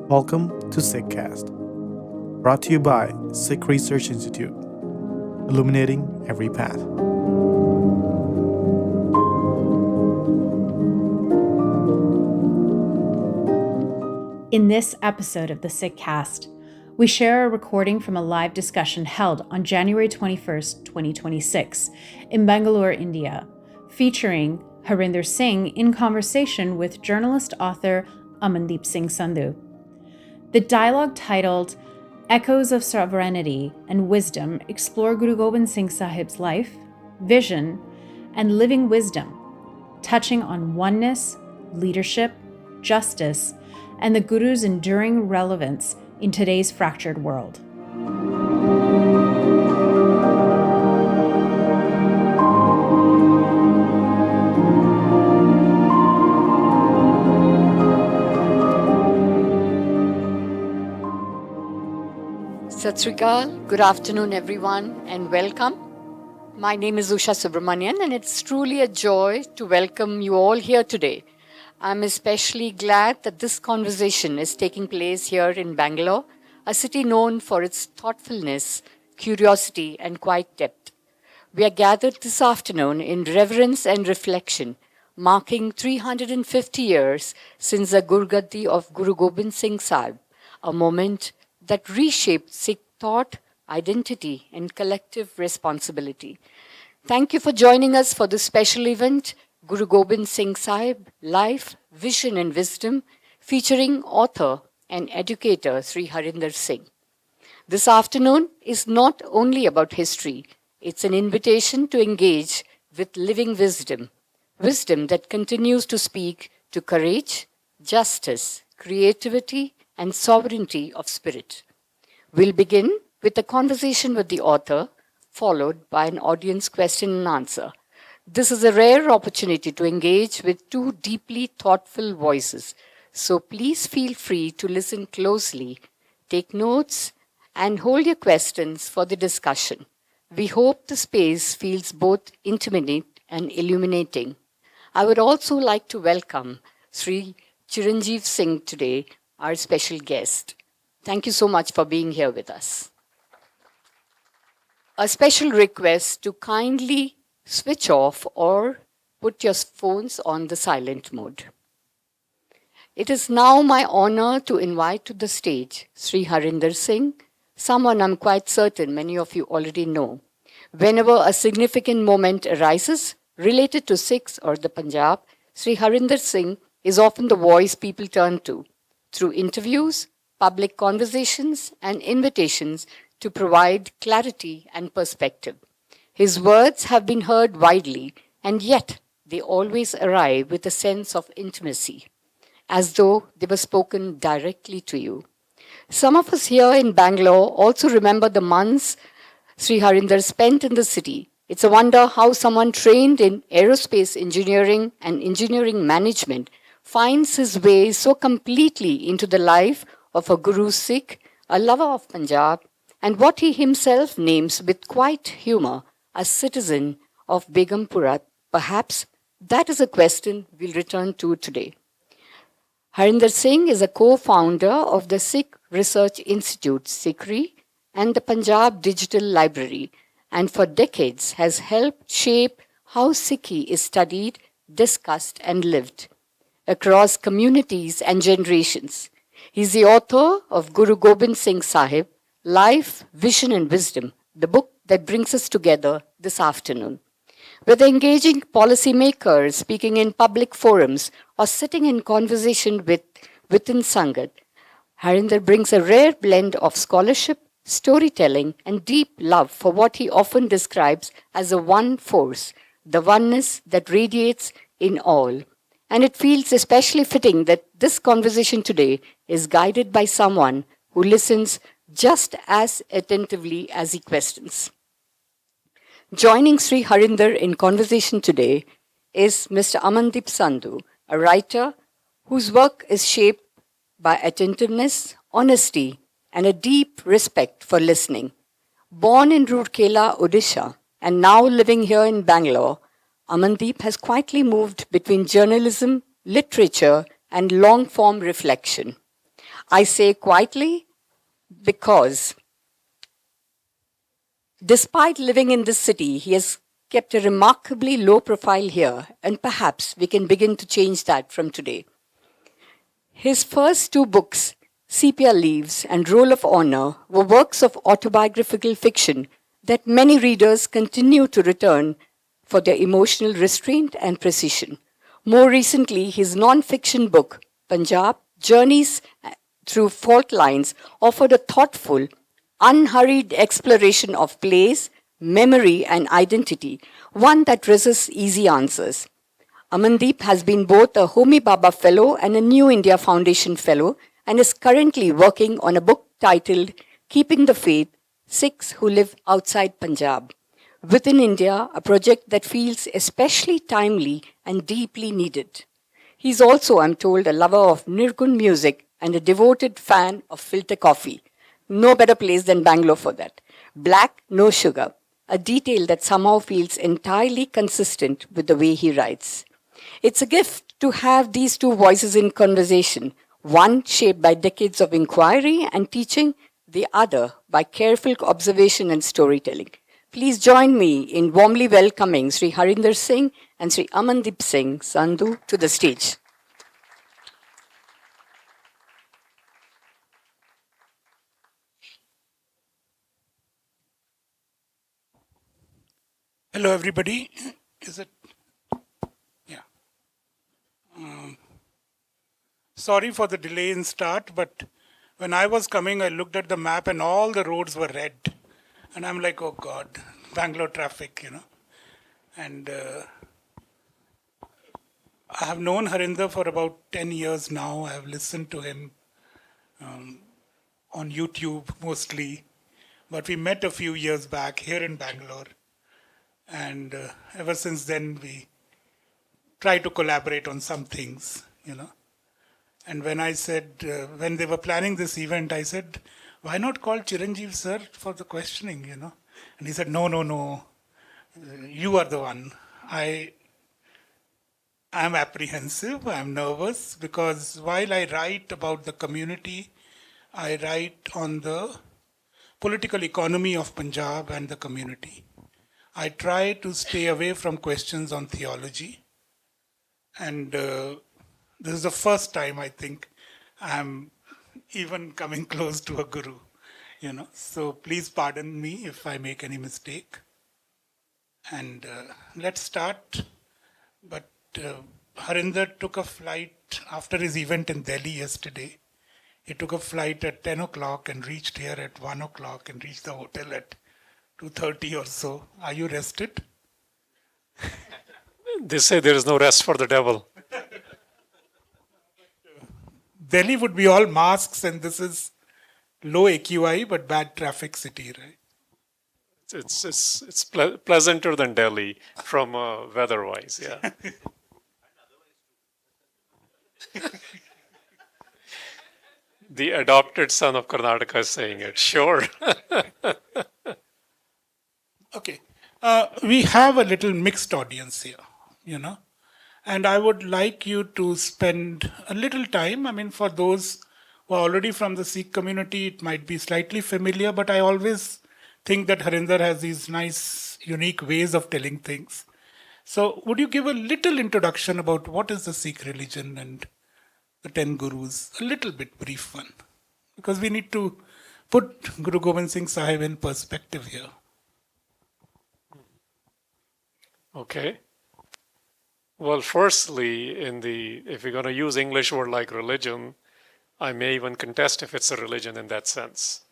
Welcome to Sikhcast, brought to you by Sikh Research Institute, illuminating every path. In this episode of the Sikhcast, we share a recording from a live discussion held on January 21st, 2026, in Bengaluru, India, featuring Harinder Singh in conversation with journalist-author Amandeep Singh Sandhu. The dialogue titled Echoes of Sovereignty and Wisdom explore Guru Gobind Singh Sahib's life, vision, and living wisdom, touching on oneness, leadership, justice, and the Guru's enduring relevance in today's fractured world. Sat Sri Akal, good afternoon everyone and welcome. My name is Usha Subramanian and it's truly a joy to welcome you all here today. I'm especially glad that this conversation is taking place here in Bangalore, a city known for its thoughtfulness, curiosity and quiet depth. We are gathered this afternoon in reverence and reflection, marking 350 years since the Gurgaddi of Guru Gobind Singh Sahib, a moment that reshaped Sikh thought, identity, and collective responsibility. Thank you for joining us for this special event, Guru Gobind Singh Sahib, Life, Vision and Wisdom, featuring author and educator Sri Harinder Singh. This afternoon is not only about history, it's an invitation to engage with living wisdom, wisdom that continues to speak to courage, justice, creativity, and sovereignty of spirit. We'll begin with a conversation with the author, followed by an audience question and answer. This is a rare opportunity to engage with two deeply thoughtful voices, so please feel free to listen closely, take notes, and hold your questions for the discussion. We hope the space feels both intimate and illuminating. I would also like to welcome Sri Chiranjeev Singh today, our special guest. Thank you so much for being here with us. A special request to kindly switch off or put your phones on the silent mode. It is now my honor to invite to the stage Sri Harinder Singh, someone I'm quite certain many of you already know. Whenever a significant moment arises related to Sikhs or the Punjab, Sri Harinder Singh is often the voice people turn to through interviews, public conversations, and invitations to provide clarity and perspective. His words have been heard widely, and yet they always arrive with a sense of intimacy, as though they were spoken directly to you. Some of us here in Bangalore also remember the months Sri Harinder spent in the city. It's a wonder how someone trained in aerospace engineering and engineering management finds his way so completely into the life of a Guru Sikh, a lover of Punjab, and what he himself names with quiet humor, a citizen of Begumpura. Perhaps that is a question we'll return to today. Harinder Singh is a co-founder of the Sikh Research Institute, SIKRI, and the Punjab Digital Library, and for decades has helped shape how Sikhi is studied, discussed, and lived across communities and generations. He's the author of Guru Gobind Singh Sahib, Life, Vision and Wisdom, the book that brings us together this afternoon. Whether engaging policymakers, speaking in public forums, or sitting in conversation within Sangat, Harinder brings a rare blend of scholarship, storytelling, and deep love for what he often describes as a one force, the oneness that radiates in all. And it feels especially fitting that this conversation today is guided by someone who listens just as attentively as he questions. Joining Sri Harinder in conversation today is Mr. Amandeep Sandhu, a writer whose work is shaped by attentiveness, honesty, and a deep respect for listening. Born in Rourkela, Odisha, and now living here in Bangalore, Amandeep has quietly moved between journalism, literature, and long-form reflection. I say quietly because despite living in this city, he has kept a remarkably low profile here, and perhaps we can begin to change that from today. His first two books, Sepia Leaves and Roll of Honor, were works of autobiographical fiction that many readers continue to return for their emotional restraint and precision. More recently, his non-fiction book, Punjab, Journeys Through Fault Lines, offered a thoughtful, unhurried exploration of place, memory, and identity, one that resists easy answers. Amandeep has been both a Homi Bhabha Fellow and a New India Foundation Fellow and is currently working on a book titled Keeping the Faith, Sikhs Who Live Outside Punjab. Within India, a project that feels especially timely and deeply needed. He's also, I'm told, a lover of Nirgun music and a devoted fan of filter coffee. No better place than Bangalore for that. Black, no sugar. A detail that somehow feels entirely consistent with the way he writes. It's a gift to have these two voices in conversation, one shaped by decades of inquiry and teaching, the other by careful observation and storytelling. Please join me in warmly welcoming Sri Harinder Singh and Sri Amandeep Singh Sandhu to the stage. Hello, everybody. Is it? Yeah. Sorry for the delay in start, but when I was coming, I looked at the map and all the roads were red. And I'm like, oh God, Bangalore traffic, And I have known Harinder for about 10 years now. I have listened to him on YouTube mostly. But we met a few years back here in Bangalore. And ever since then, we try to collaborate on some things, And when I said, when they were planning this event, I said, why not call Chiranjeev sir for the questioning, And he said, no, you are the one. I am apprehensive, I am nervous, because while I write about the community, I write on the political economy of Punjab and the community. I try to stay away from questions on theology. And this is the first time I think I'm even coming close to a guru, So please pardon me if I make any mistake. And let's start. But Harinder took a flight after his event in Delhi yesterday. He took a flight at 10 o'clock and reached here at 1 o'clock and reached the hotel at 2:30 or so. Are you rested? They say there is no rest for the devil. Delhi would be all masks and this is low AQI but bad traffic city, right? It's pleasanter than Delhi from weather-wise, yeah. The adopted son of Karnataka is saying it, sure. Okay. We have a little mixed audience here, And I would like you to spend a little time. For those who are already from the Sikh community, it might be slightly familiar, but I always think that Harinder has these nice, unique ways of telling things. So would you give a little introduction about what is the Sikh religion and the 10 gurus? A little bit brief one. Because we need to put Guru Gobind Singh Sahib in perspective here. Okay. Well, firstly, if you're going to use English word like religion, I may even contest if it's a religion in that sense.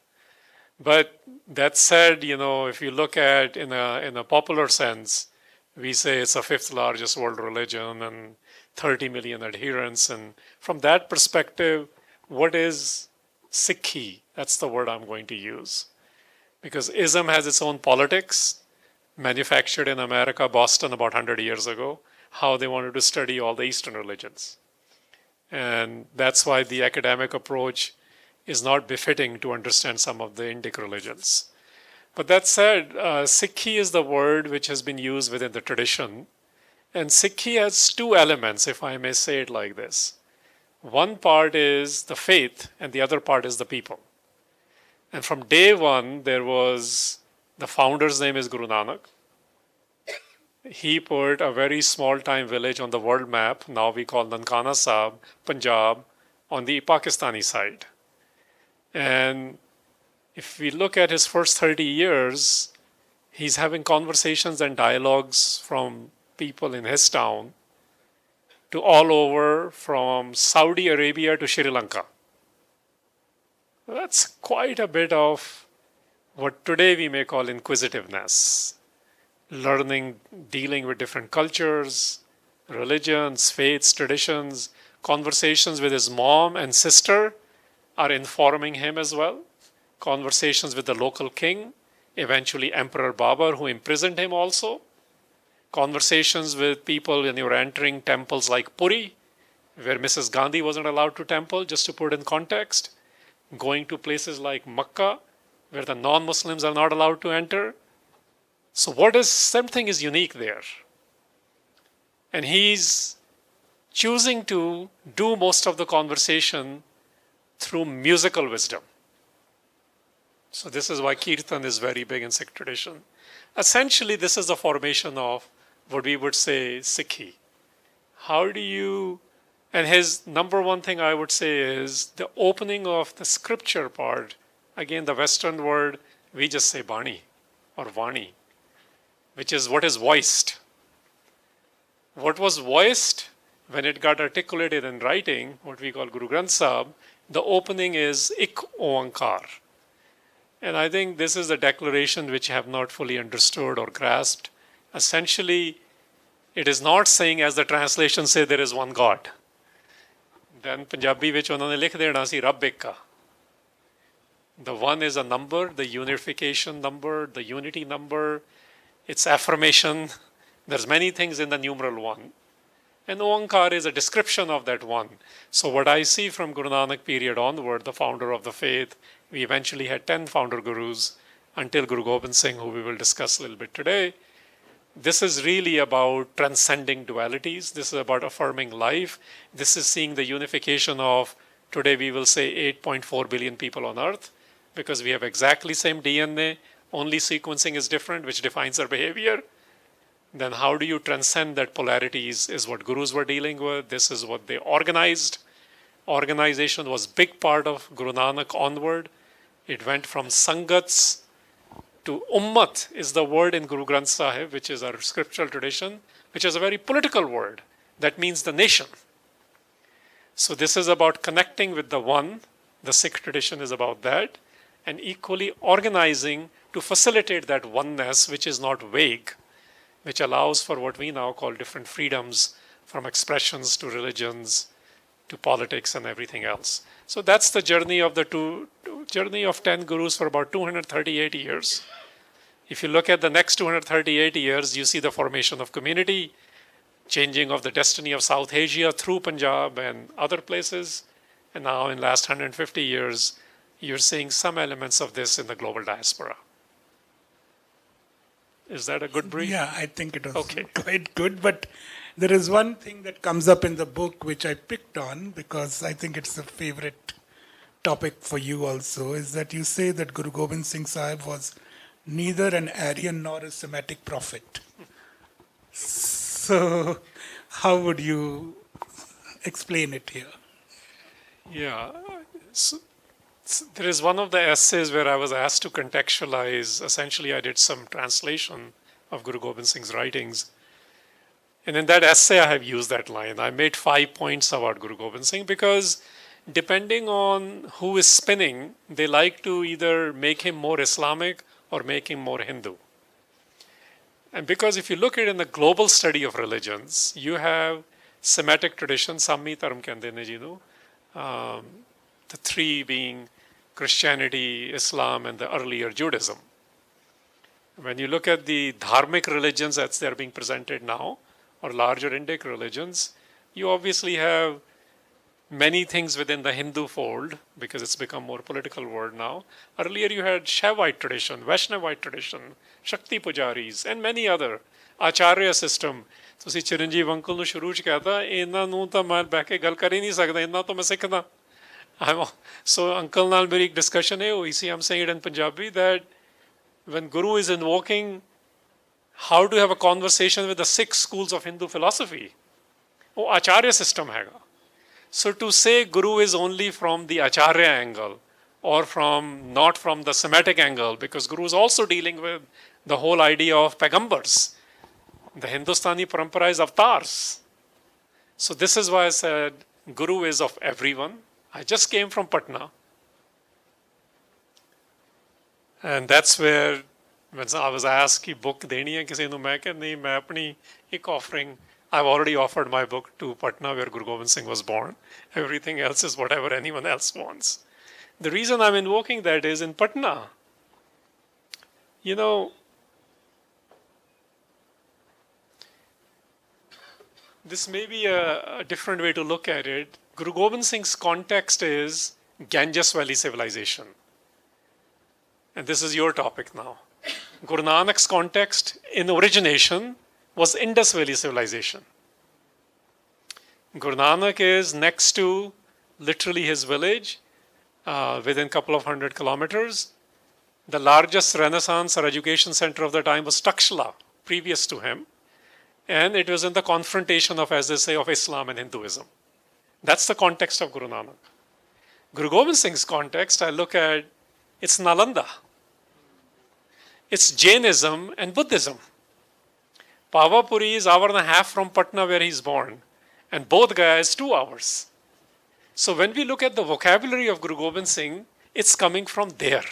But that said, if you look at in a popular sense, we say it's the fifth largest world religion and 30 million adherents. And from that perspective, what is Sikhi? That's the word I'm going to use. Because ism has its own politics, manufactured in America, Boston, about 100 years ago, how they wanted to study all the Eastern religions. And that's why the academic approach is not befitting to understand some of the Indic religions. But that said, Sikhi is the word which has been used within the tradition. And Sikhi has two elements, if I may say it like this. One part is the faith and the other part is the people. And from day one, there was, the founder's name is Guru Nanak. He put a very small time village on the world map, now we call Nankana Sahib, Punjab, on the Pakistani side. And if we look at his first 30 years, he's having conversations and dialogues from people in his town to all over, from Saudi Arabia to Sri Lanka. That's quite a bit of what today we may call inquisitiveness. Learning, dealing with different cultures, religions, faiths, traditions, conversations with his mom and sister are informing him as well. Conversations with the local king, eventually Emperor Babur, who imprisoned him also. Conversations with people when you're entering temples like Puri, where Mrs. Gandhi wasn't allowed to temple, just to put in context. Going to places like Makkah, where the non-Muslims are not allowed to enter. So something is unique there. And he's choosing to do most of the conversation through musical wisdom. So this is why Kirtan is very big in Sikh tradition. Essentially, this is the formation of what we would say Sikhi. How do you, and his number one thing I would say is the opening of the scripture part. Again, the Western word, we just say Bani or Vani, which is what is voiced. What was voiced, when it got articulated in writing, what we call Guru Granth Sahib, the opening is Ik Oankar. And I think this is a declaration which I have not fully understood or grasped. Essentially, it is not saying, as the translation say, there is one God. Then Punjabi vich unhone likh dena si Rabb ek ka. The one is a number, the unification number, the unity number, its affirmation. There's many things in the numeral one. And Oankar is a description of that one. So what I see from Guru Nanak period onward, the founder of the faith, we eventually had 10 founder gurus until Guru Gobind Singh, who we will discuss a little bit today. This is really about transcending dualities. This is about affirming life. This is seeing the unification of, today we will say 8.4 billion people on earth, because we have exactly same DNA, only sequencing is different, which defines our behavior. Then how do you transcend that polarities is what gurus were dealing with. This is what they organized. Organization was big part of Guru Nanak onward. It went from Sangats to Ummat is the word in Guru Granth Sahib, which is our scriptural tradition, which is a very political word. That means the nation. So this is about connecting with the one. The Sikh tradition is about that. And equally organizing to facilitate that oneness, which is not vague, which allows for what we now call different freedoms, from expressions to religions to politics and everything else. So that's the journey of the journey of 10 gurus for about 238 years. If you look at the next 238 years, you see the formation of community, changing of the destiny of South Asia through Punjab and other places. And now in the last 150 years, you're seeing some elements of this in the global diaspora. Is that a good brief? Yeah, I think it was Okay. quite good. But there is one thing that comes up in the book which I picked on because I think it's a favorite topic for you also, is that you say that Guru Gobind Singh Sahib was neither an Aryan nor a Semitic prophet. So how would you explain it here? Yeah. So there is one of the essays where I was asked to contextualize. Essentially, I did some translation of Guru Gobind Singh's writings. And in that essay, I have used that line. I made 5 points about Guru Gobind Singh because depending on who is spinning, they like to either make him more Islamic or make him more Hindu. And because if you look at it in the global study of religions, you have Semitic tradition, Sammi Dharam kehande ne ji nu, the three being Christianity, Islam, and the earlier Judaism. When you look at the dharmic religions as they're being presented now, or larger Indic religions, you obviously have many things within the Hindu fold, because it's become more political word now. Earlier you had Shaivite tradition, Vaishnavite tradition, Shakti Pujaris, and many other, Acharya system. ਤੁਸੀਂ Charanjeev uncle ਨੂੰ ਸ਼ੁਰੂ 'ਚ ਕਹਿਤਾ ਇਹਨਾਂ ਨੂੰ ਤਾਂ ਮੈਂ ਬਹਿ ਕੇ ਗੱਲ ਕਰ ਹੀ ਨਹੀਂ ਸਕਦਾ, ਇਹਨਾਂ ਤੋਂ ਮੈਂ ਸਿੱਖਦਾ. So ਅੰਕਲ ਨਾਲ ਮੇਰੀ ਇੱਕ ਡਿਸਕਸ਼ਨ ਇਹ ਹੋਈ ਸੀ, I'm saying it in Punjabi, that when Guru is invoking how to have a conversation with the Sikh schools of Hindu philosophy, ਉਹ ਆਚਾਰਿਆ ਸਿਸਟਮ ਹੈਗਾ. So to say Guru is only from the acharya angle or not from the Semitic angle, because Guru is also dealing with the whole idea of Pegambars. The Hindustani parampara is avatars. So this is why I said Guru is of everyone. I just came from Patna. And that's where, when I was asked कि book देनी है किसी को, मैं कहा नहीं, मैं अपनी एक offering, I've already offered my book to Patna where Guru Gobind Singh was born. Everything else is whatever anyone else wants. The reason I'm invoking that is in Patna, you know, this may be a different way to look at it. Guru Gobind Singh's context is Ganges Valley civilization. And this is your topic now. Guru Nanak's context in origination was Indus Valley civilization. Guru Nanak is next to literally his village, within a couple of 100 kilometers. The largest Renaissance or education center of the time was Takshla, previous to him. And it was in the confrontation of, as they say, of Islam and Hinduism. That's the context of Guru Nanak. Guru Gobind Singh's context, I look at, it's Nalanda. It's Jainism and Buddhism. Pavapuri is hour and a half from Patna where he's born, and Bodh Gaya is 2 hours. So when we look at the vocabulary of Guru Gobind Singh, it's coming from there.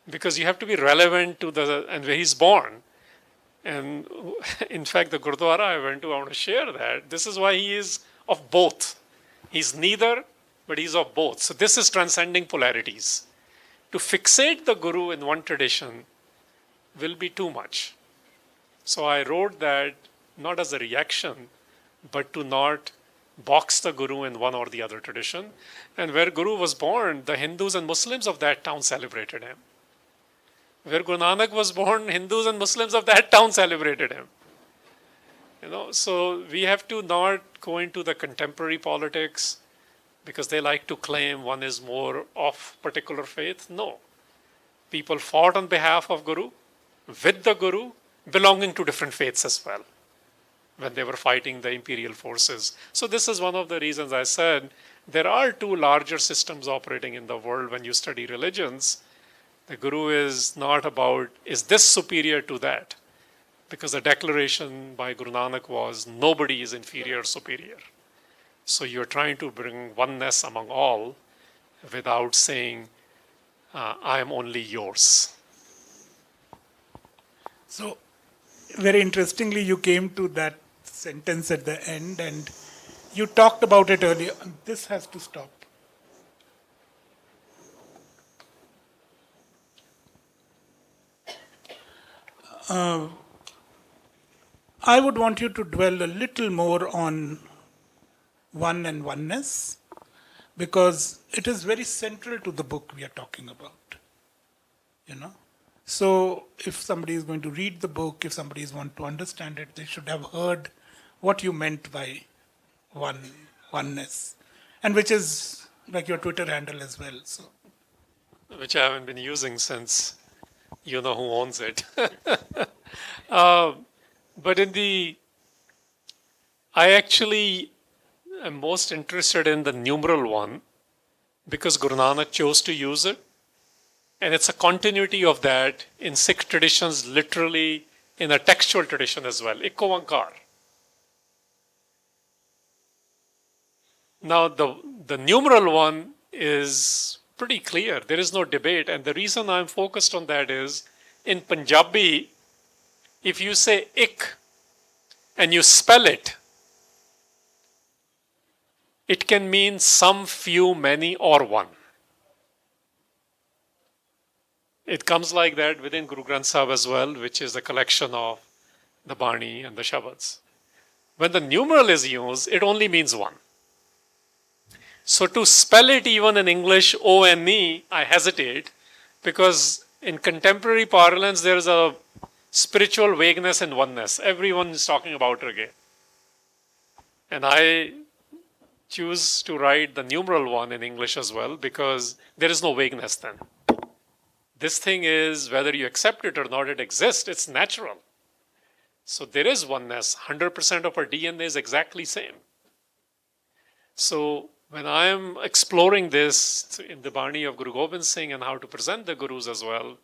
Because you have to be relevant to and where he's born. And in fact, the Gurdwara I went to, I want to share that. This is why he is of both. He's neither, but he's of both. So this is transcending polarities. To fixate the Guru in one tradition will be too much. So I wrote that not as a reaction, but to not box the Guru in one or the other tradition. And where Guru was born, the Hindus and Muslims of that town celebrated him. Where Guru Nanak was born, Hindus and Muslims of that town celebrated him. You know, so we have to not go into the contemporary politics because they like to claim one is more of particular faith. No. People fought on behalf of Guru, with the Guru, belonging to different faiths as well, when they were fighting the imperial forces. So this is one of the reasons I said there are two larger systems operating in the world when you study religions. The Guru is not about, is this superior to that? Because the declaration by Guru Nanak was, nobody is inferior or superior. So you're trying to bring oneness among all without saying, I am only yours. So, very interestingly, you came to that sentence at the end and you talked about it earlier. This has to stop. I would want you to dwell a little more on one and oneness, because it is very central to the book we are talking about. You know? So if somebody is going to read the book, if somebody is want to understand it, they should have heard what you meant by oneness, and which is like your Twitter handle as well. So, which I haven't been using since you know who owns it. But I actually am most interested in the numeral one because Guru Nanak chose to use it. And it's a continuity of that in Sikh traditions, literally in a textual tradition as well. Ikko Onkar. Now, the numeral one is pretty clear. There is no debate. And the reason I'm focused on that is, in Punjabi, if you say ik and you spell it, it can mean some, few, many, or one. It comes like that within Guru Granth Sahib as well, which is a collection of the Bani and the Shabads. When the numeral is used, it only means one. So to spell it even in English, O-N-E, I hesitate, because in contemporary parlance, there is a spiritual vagueness and oneness. Everyone is talking about it again. And I choose to write the numeral 1 in English as well because there is no vagueness then. This thing is, whether you accept it or not, it exists. It's natural. So there is oneness. 100% of our DNA is exactly same. So when I am exploring this in the Bani of Guru Gobind Singh and how to present the Gurus as well,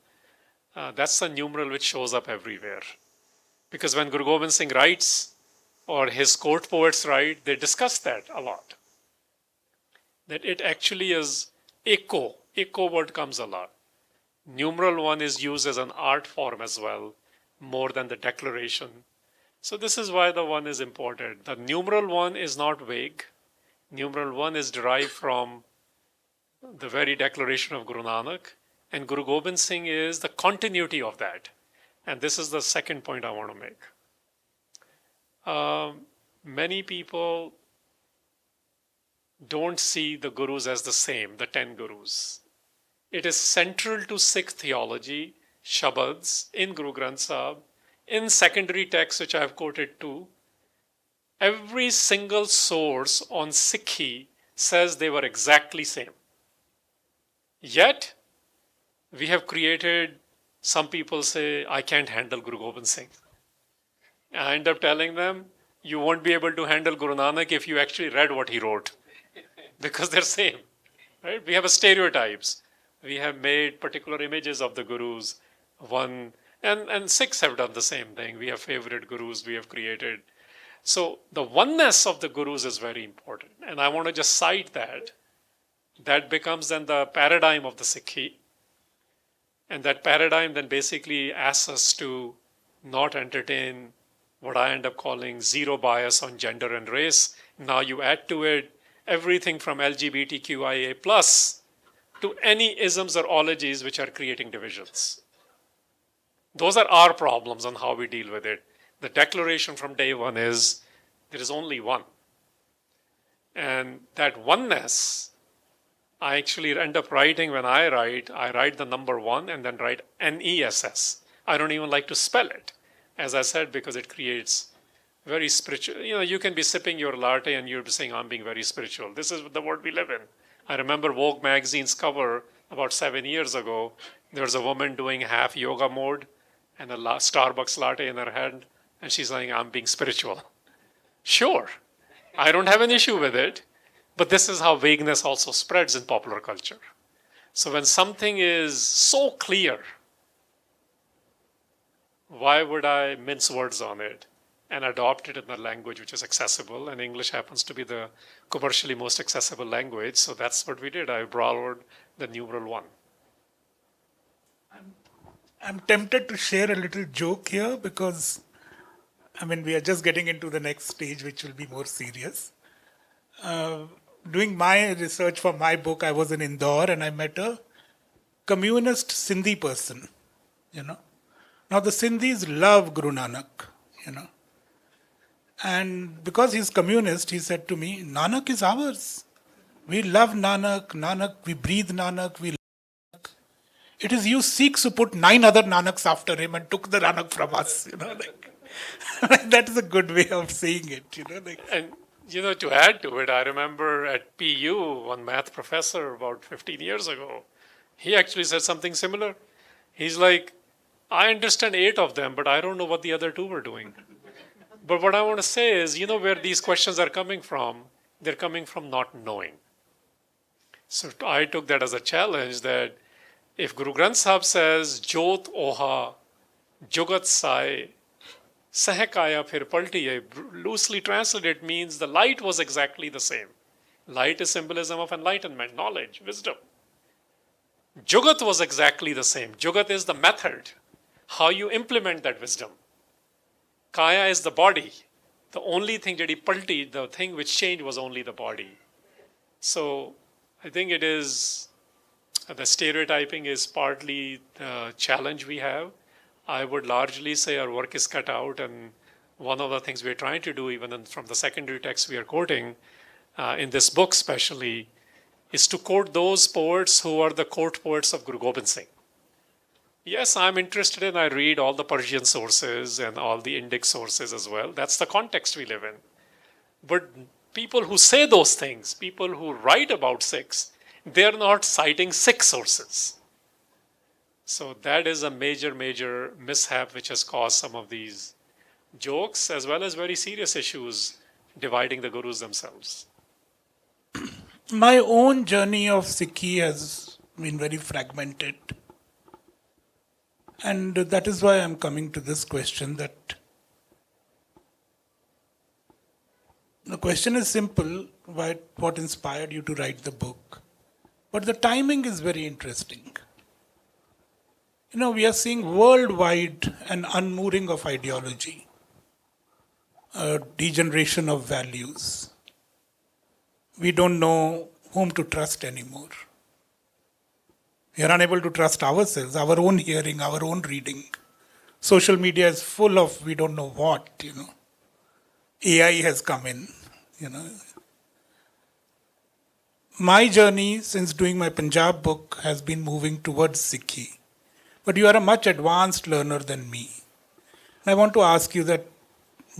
that's a numeral which shows up everywhere. Because when Guru Gobind Singh writes, or his court poets write, they discuss that a lot. That it actually is echo. Echo word comes a lot. Numeral 1 is used as an art form as well, more than the declaration. So this is why the 1 is important. The numeral 1 is not vague. Numeral 1 is derived from the very declaration of Guru Nanak, and Guru Gobind Singh is the continuity of that. And this is the second point I want to make. Many people don't see the Gurus as the same, the 10 Gurus. It is central to Sikh theology, Shabads, in Guru Granth Sahib, in secondary texts which I have quoted too. Every single source on Sikhi says they were exactly same. Yet, we have created, some people say, I can't handle Guru Gobind Singh. I end up telling them, you won't be able to handle Guru Nanak if you actually read what he wrote. Because they're same. Right? We have stereotypes. We have made particular images of the Gurus. And Sikhs have done the same thing. We have favorite Gurus we have created. So the oneness of the Gurus is very important. And I want to just cite that. That becomes then the paradigm of the Sikhi. And that paradigm then basically asks us to not entertain what I end up calling zero bias on gender and race. Now you add to it everything from LGBTQIA plus to any isms or ologies which are creating divisions. Those are our problems on how we deal with it. The declaration from day one is there is only one. And that oneness, I actually end up writing when I write the number 1 and then write NESS. I don't even like to spell it, as I said, because it creates very spiritual. You can be sipping your latte and you'll be saying, I'm being very spiritual. This is the world we live in. I remember Vogue magazine's cover about 7 years ago. There was a woman doing half yoga mode and a Starbucks latte in her hand, and she's saying, I'm being spiritual. Sure, I don't have an issue with it, but this is how vagueness also spreads in popular culture. So when something is so clear, why would I mince words on it and adopt it in a language which is accessible? And English happens to be the commercially most accessible language, so that's what we did. I borrowed the numeral 1. I'm tempted to share a little joke here because, we are just getting into the next stage, which will be more serious. Doing my research for my book, I was in Indore and I met a communist Sindhi person, Now the Sindhis love Guru Nanak, And because he's communist, he said to me, Nanak is ours. We love Nanak, we breathe Nanak, we love Nanak. It is you Sikhs who put 9 other Nanaks after him and took the Nanak from us, That is a good way of saying it, And, to add to it, I remember at PU, one math professor about 15 years ago, he actually said something similar. He's like, I understand 8 of them, but I don't know what the other 2 were doing. But what I want to say is, where these questions are coming from? They're coming from not knowing. So I took that as a challenge that if Guru Granth Sahib says, Jot oha, Jugat sai, Sahakaya phir paltiye, loosely translated means the light was exactly the same. Light is symbolism of enlightenment, knowledge, wisdom. Jugat was exactly the same. Jugat is the method, how you implement that wisdom. Kaya is the body. The only thing that he palti, the thing which changed was only the body. So I think it is, the stereotyping is partly the challenge we have. I would largely say our work is cut out, and one of the things we're trying to do, even from the secondary texts we are quoting, in this book especially, is to quote those poets who are the court poets of Guru Gobind Singh. Yes, I'm interested in, I read all the Persian sources and all the Indic sources as well. That's the context we live in. But people who say those things, people who write about Sikhs, they're not citing Sikh sources. So that is a major, major mishap which has caused some of these jokes as well as very serious issues dividing the gurus themselves. My own journey of Sikhi has been very fragmented. And that is why I'm coming to this question, that the question is simple, what inspired you to write the book? But the timing is very interesting. We are seeing worldwide an unmooring of ideology, a degeneration of values. We don't know whom to trust anymore. We are unable to trust ourselves, our own hearing, our own reading. Social media is full of we don't know what, AI has come in, My journey since doing my Punjab book has been moving towards Sikhi. But you are a much advanced learner than me. I want to ask you that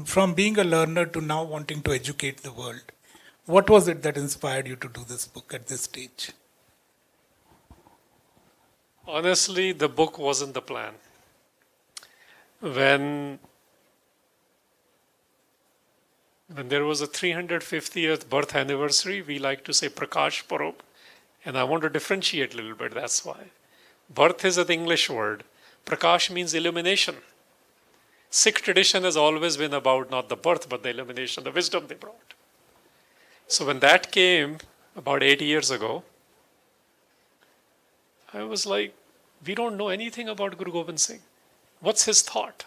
from being a learner to now wanting to educate the world, what was it that inspired you to do this book at this stage? Honestly, the book wasn't the plan. When there was a 350th birth anniversary, we like to say Prakash Parab, and I want to differentiate a little bit, that's why. Birth is an English word. Prakash means illumination. Sikh tradition has always been about not the birth, but the illumination, the wisdom they brought. So when that came about 8 years ago, I was like, we don't know anything about Guru Gobind Singh. What's his thought?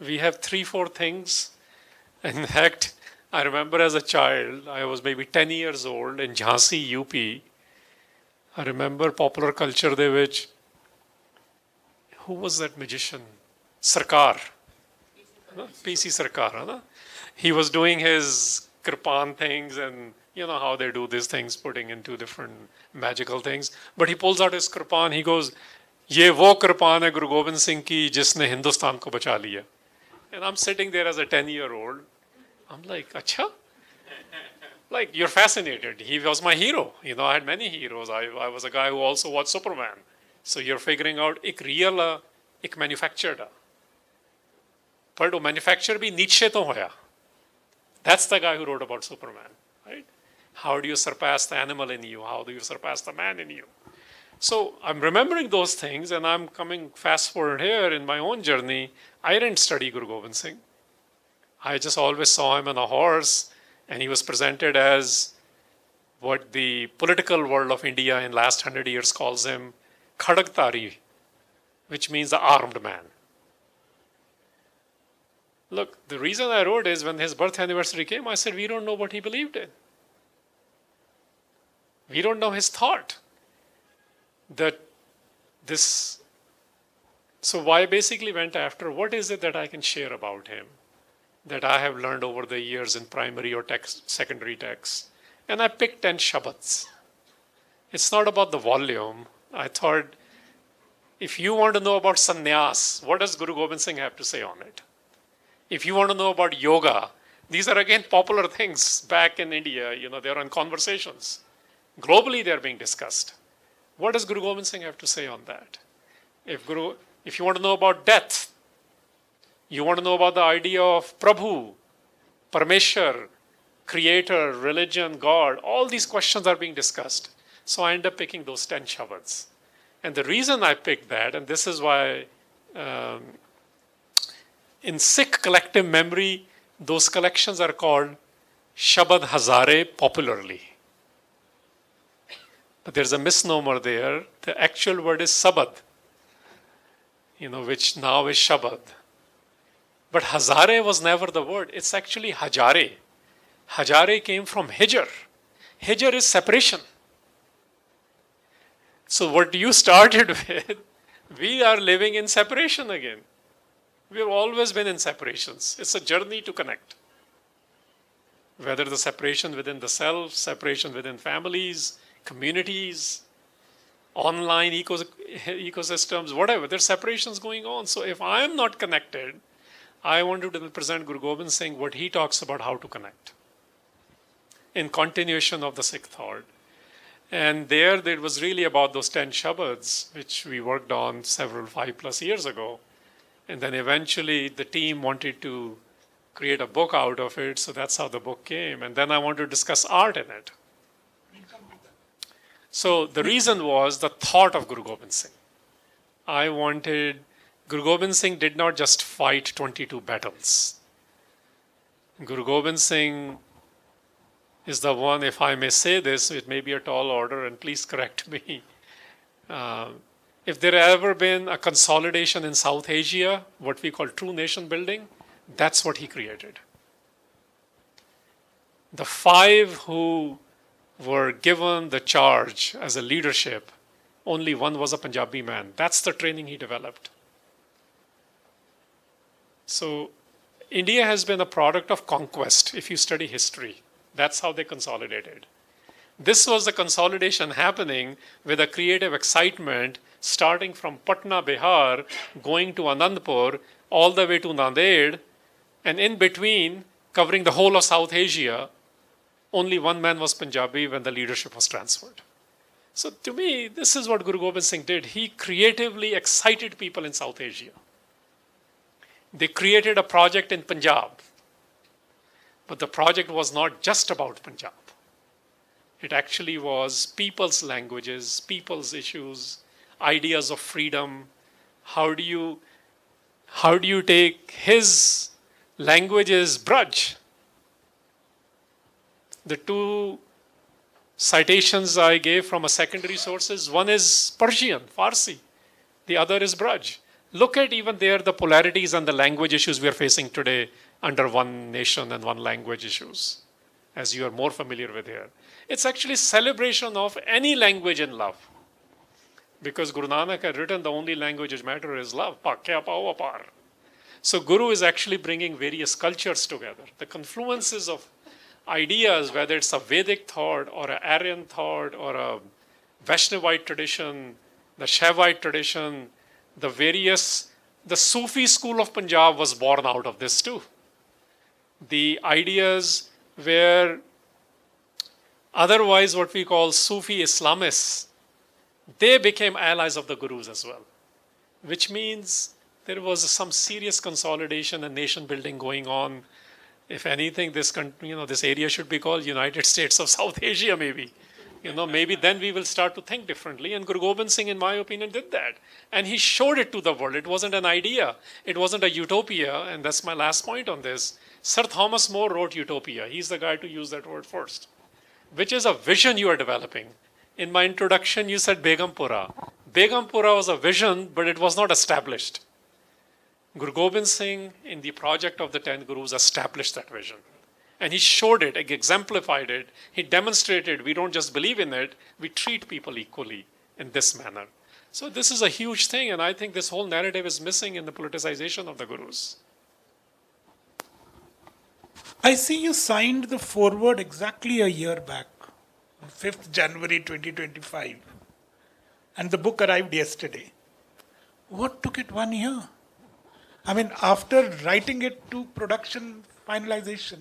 We have 3-4 things. In fact, I remember as a child, I was maybe 10 years old in Jhansi, UP. I remember popular culture de which, who was that magician? Sarkar. PC Sarkar. He was doing his Kripan things, and you know how they do these things, putting into different magical things. But he pulls out his Kripan, he goes, "Ye wo Kripan hai Guru Gobind Singh ki, jisne Hindustan ko bacha liya." And I'm sitting there as a 10-year-old. I'm like, "Acha?" Like, you're fascinated. He was my hero. I had many heroes. I was a guy who also watched Superman. So you're figuring out, ek real, ek manufactured. But manufactured bhi Nietzsche to hoya. That's the guy who wrote about Superman, right? How do you surpass the animal in you? How do you surpass the man in you? So I'm remembering those things, and I'm coming fast forward here in my own journey. I didn't study Guru Gobind Singh. I just always saw him on a horse, and he was presented as what the political world of India in last 100 years calls him, Khadagtari, which means the armed man. Look, the reason I wrote is when his birth anniversary came, I said, we don't know what he believed in. We don't know his thought. So I basically went after, what is it that I can share about him that I have learned over the years in primary or secondary texts? And I picked 10 Shabads. It's not about the volume. I thought, if you want to know about sannyas, what does Guru Gobind Singh have to say on it? If you want to know about yoga, these are again popular things back in India. They're on conversations. Globally, they're being discussed. What does Guru Gobind Singh have to say on that? If you want to know about death, you want to know about the idea of Prabhu, Parmeshwar, Creator, religion, God, all these questions are being discussed. So I end up picking those 10 Shabads. And the reason I picked that, and this is why in Sikh collective memory, those collections are called Shabad Hazare popularly. But there's a misnomer there. The actual word is Sabad, which now is Shabad. But Hazare was never the word. It's actually Hajare. Hajare came from Hijr. Hijr is separation. So what you started with, we are living in separation again. We've always been in separations. It's a journey to connect. Whether the separation within the self, separation within families, communities. online ecosystems, whatever. There's separations going on. So if I'm not connected, I wanted to present Guru Gobind Singh what he talks about how to connect in continuation of the Sikh thought. And there it was really about those 10 shabads, which we worked on 5+ years ago. And then eventually the team wanted to create a book out of it, so that's how the book came. And then I wanted to discuss art in it. So the reason was the thought of Guru Gobind Singh. Guru Gobind Singh did not just fight 22 battles. Guru Gobind Singh is the one, if I may say this, it may be a tall order, and please correct me. If there had ever been a consolidation in South Asia, what we call true nation building, that's what he created. The 5 who were given the charge as a leadership, only one was a Punjabi man. That's the training he developed. So India has been a product of conquest, if you study history. That's how they consolidated. This was the consolidation happening with a creative excitement starting from Patna, Bihar, going to Anandpur, all the way to Nanded, and in between, covering the whole of South Asia. Only one man was Punjabi when the leadership was transferred. So to me, this is what Guru Gobind Singh did. He creatively excited people in South Asia. They created a project in Punjab. But the project was not just about Punjab. It actually was people's languages, people's issues, ideas of freedom. How do you take his languages, Braj? The 2 citations I gave from a secondary sources, one is Persian, Farsi. The other is Braj. Look at even there the polarities and the language issues we are facing today under one nation and one language issues, as you are more familiar with here. It's actually celebration of any language in love. Because Guru Nanak had written the only language which matters is love. Pakya pao apar. So Guru is actually bringing various cultures together. The confluences of ideas, whether it's a Vedic thought or an Aryan thought or a Vaishnavite tradition, the Shaivite tradition, the Sufi school of Punjab was born out of this too. The ideas were otherwise what we call Sufi Islamists, they became allies of the Gurus as well, which means there was some serious consolidation and nation building going on. If anything, this area should be called United States of South Asia, maybe. Maybe then we will start to think differently. And Guru Gobind Singh, in my opinion, did that. And he showed it to the world. It wasn't an idea. It wasn't a utopia. And that's my last point on this. Sir Thomas More wrote utopia. He's the guy to use that word first, which is a vision you are developing. In my introduction, you said Begumpura. Begumpura was a vision, but it was not established. Guru Gobind Singh, in the project of the 10 Gurus, established that vision. And he showed it, exemplified it. He demonstrated we don't just believe in it, we treat people equally in this manner. So this is a huge thing, and I think this whole narrative is missing in the politicization of the Gurus. I see you signed the foreword exactly a year back, 5th January 2025. And the book arrived yesterday. What took it 1 year? I mean, after writing it to production finalization,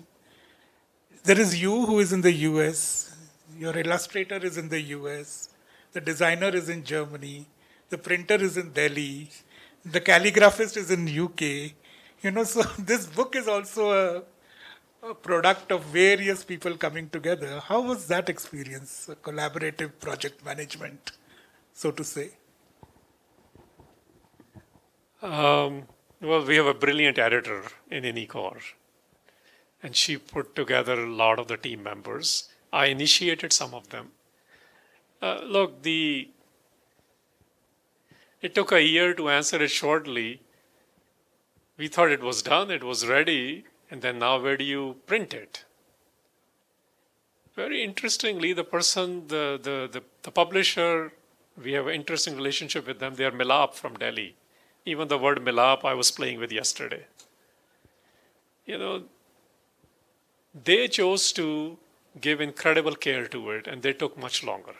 there is you who is in the US, your illustrator is in the US, the designer is in Germany, the printer is in Delhi, the calligraphist is in UK. So this book is also a product of various people coming together. How was that experience, collaborative project management, so to say? Well, we have a brilliant editor in Inikor, and she put together a lot of the team members. I initiated some of them. Look, it took a year to answer it shortly. We thought it was done, it was ready, and then now where do you print it? Very interestingly, the person, the publisher, we have an interesting relationship with them. They are Milap from Delhi. Even the word Milap I was playing with yesterday. They chose to give incredible care to it, and they took much longer.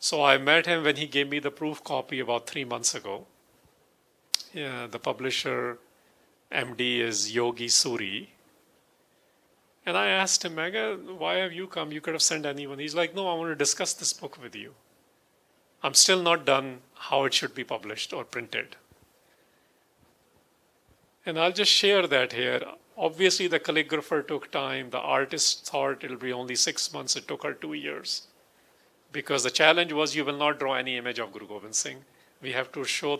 So I met him when he gave me the proof copy about 3 months ago. Yeah, the publisher, MD, is Yogi Suri. And I asked him, Mega, why have you come? You could have sent anyone. He's like, no, I want to discuss this book with you. I'm still not done how it should be published or printed. And I'll just share that here. Obviously, the calligrapher took time. The artist thought it'll be only 6 months. It took her 2 years. Because the challenge was you will not draw any image of Guru Gobind Singh. We have to show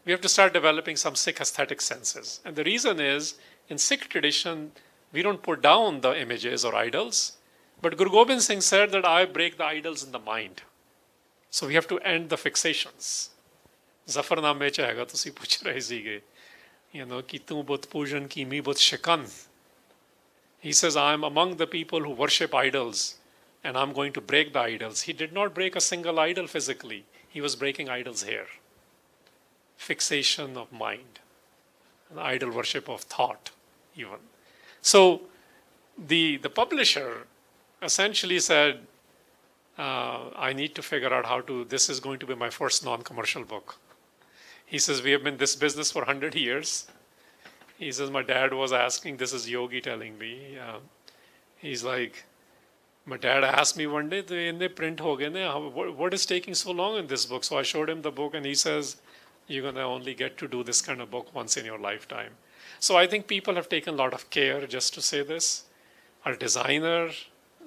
we have to start developing some Sikh aesthetic senses. And the reason is, in Sikh tradition, we don't put down the images or idols. But Guru Gobind Singh said that I break the idols in the mind. So we have to end the fixations. Zafarname ਚ ਹੈਗਾ ਤੁਸੀਂ ਪੁੱਛ ਰਹੇ ਸੀਗੇ. Ki tu but pujan ki mi but shikan. He says, I am among the people who worship idols and I'm going to break the idols. He did not break a single idol physically. He was breaking idols here. Fixation of mind. And idol worship of thought, even. So the publisher essentially said, I need to figure out this is going to be my first non-commercial book. He says, we have been in this business for 100 years. He says, my dad was asking, this is Yogi telling me. He's like, my dad asked me one day, print ho gaye na, what is taking so long in this book? So I showed him the book and he says, you're going to only get to do this kind of book once in your lifetime. So I think people have taken a lot of care just to say this. Our designer,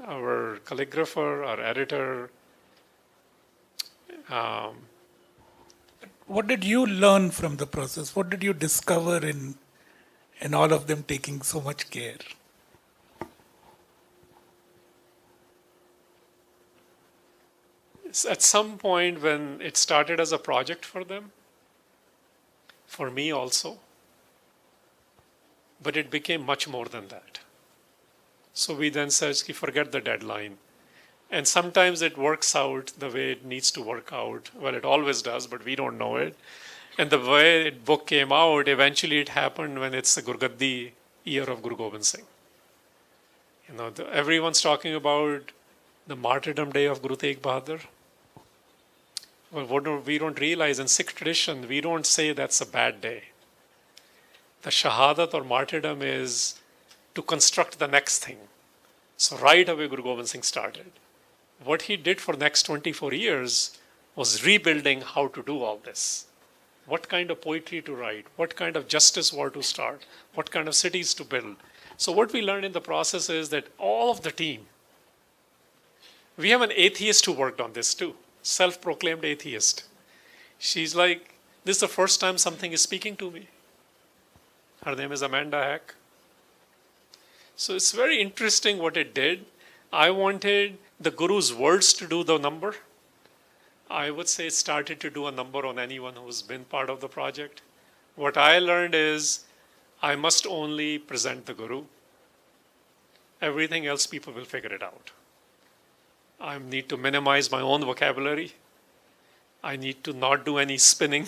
our calligrapher, our editor. What did you learn from the process? What did you discover in all of them taking so much care? At some point when it started as a project for them, for me also, but it became much more than that. So we then said, forget the deadline. And sometimes it works out the way it needs to work out. Well, it always does, but we don't know it. And the way the book came out, eventually it happened when it's the Gurgaddi year of Guru Gobind Singh. Everyone's talking about the martyrdom day of Guru Tegh Bahadur. Well, what we don't realize in Sikh tradition, we don't say that's a bad day. The shahadat or martyrdom is to construct the next thing. So right away Guru Gobind Singh started. What he did for the next 24 years was rebuilding how to do all this. What kind of poetry to write, what kind of justice war to start, what kind of cities to build. So what we learned in the process is that all of the team, we have an atheist who worked on this too, self-proclaimed atheist. She's like, this is the first time something is speaking to me. Her name is Amanda Hack. So it's very interesting what it did. I wanted the Guru's words to do the number. I would say it started to do a number on anyone who's been part of the project. What I learned is I must only present the Guru. Everything else people will figure it out. I need to minimize my own vocabulary. I need to not do any spinning.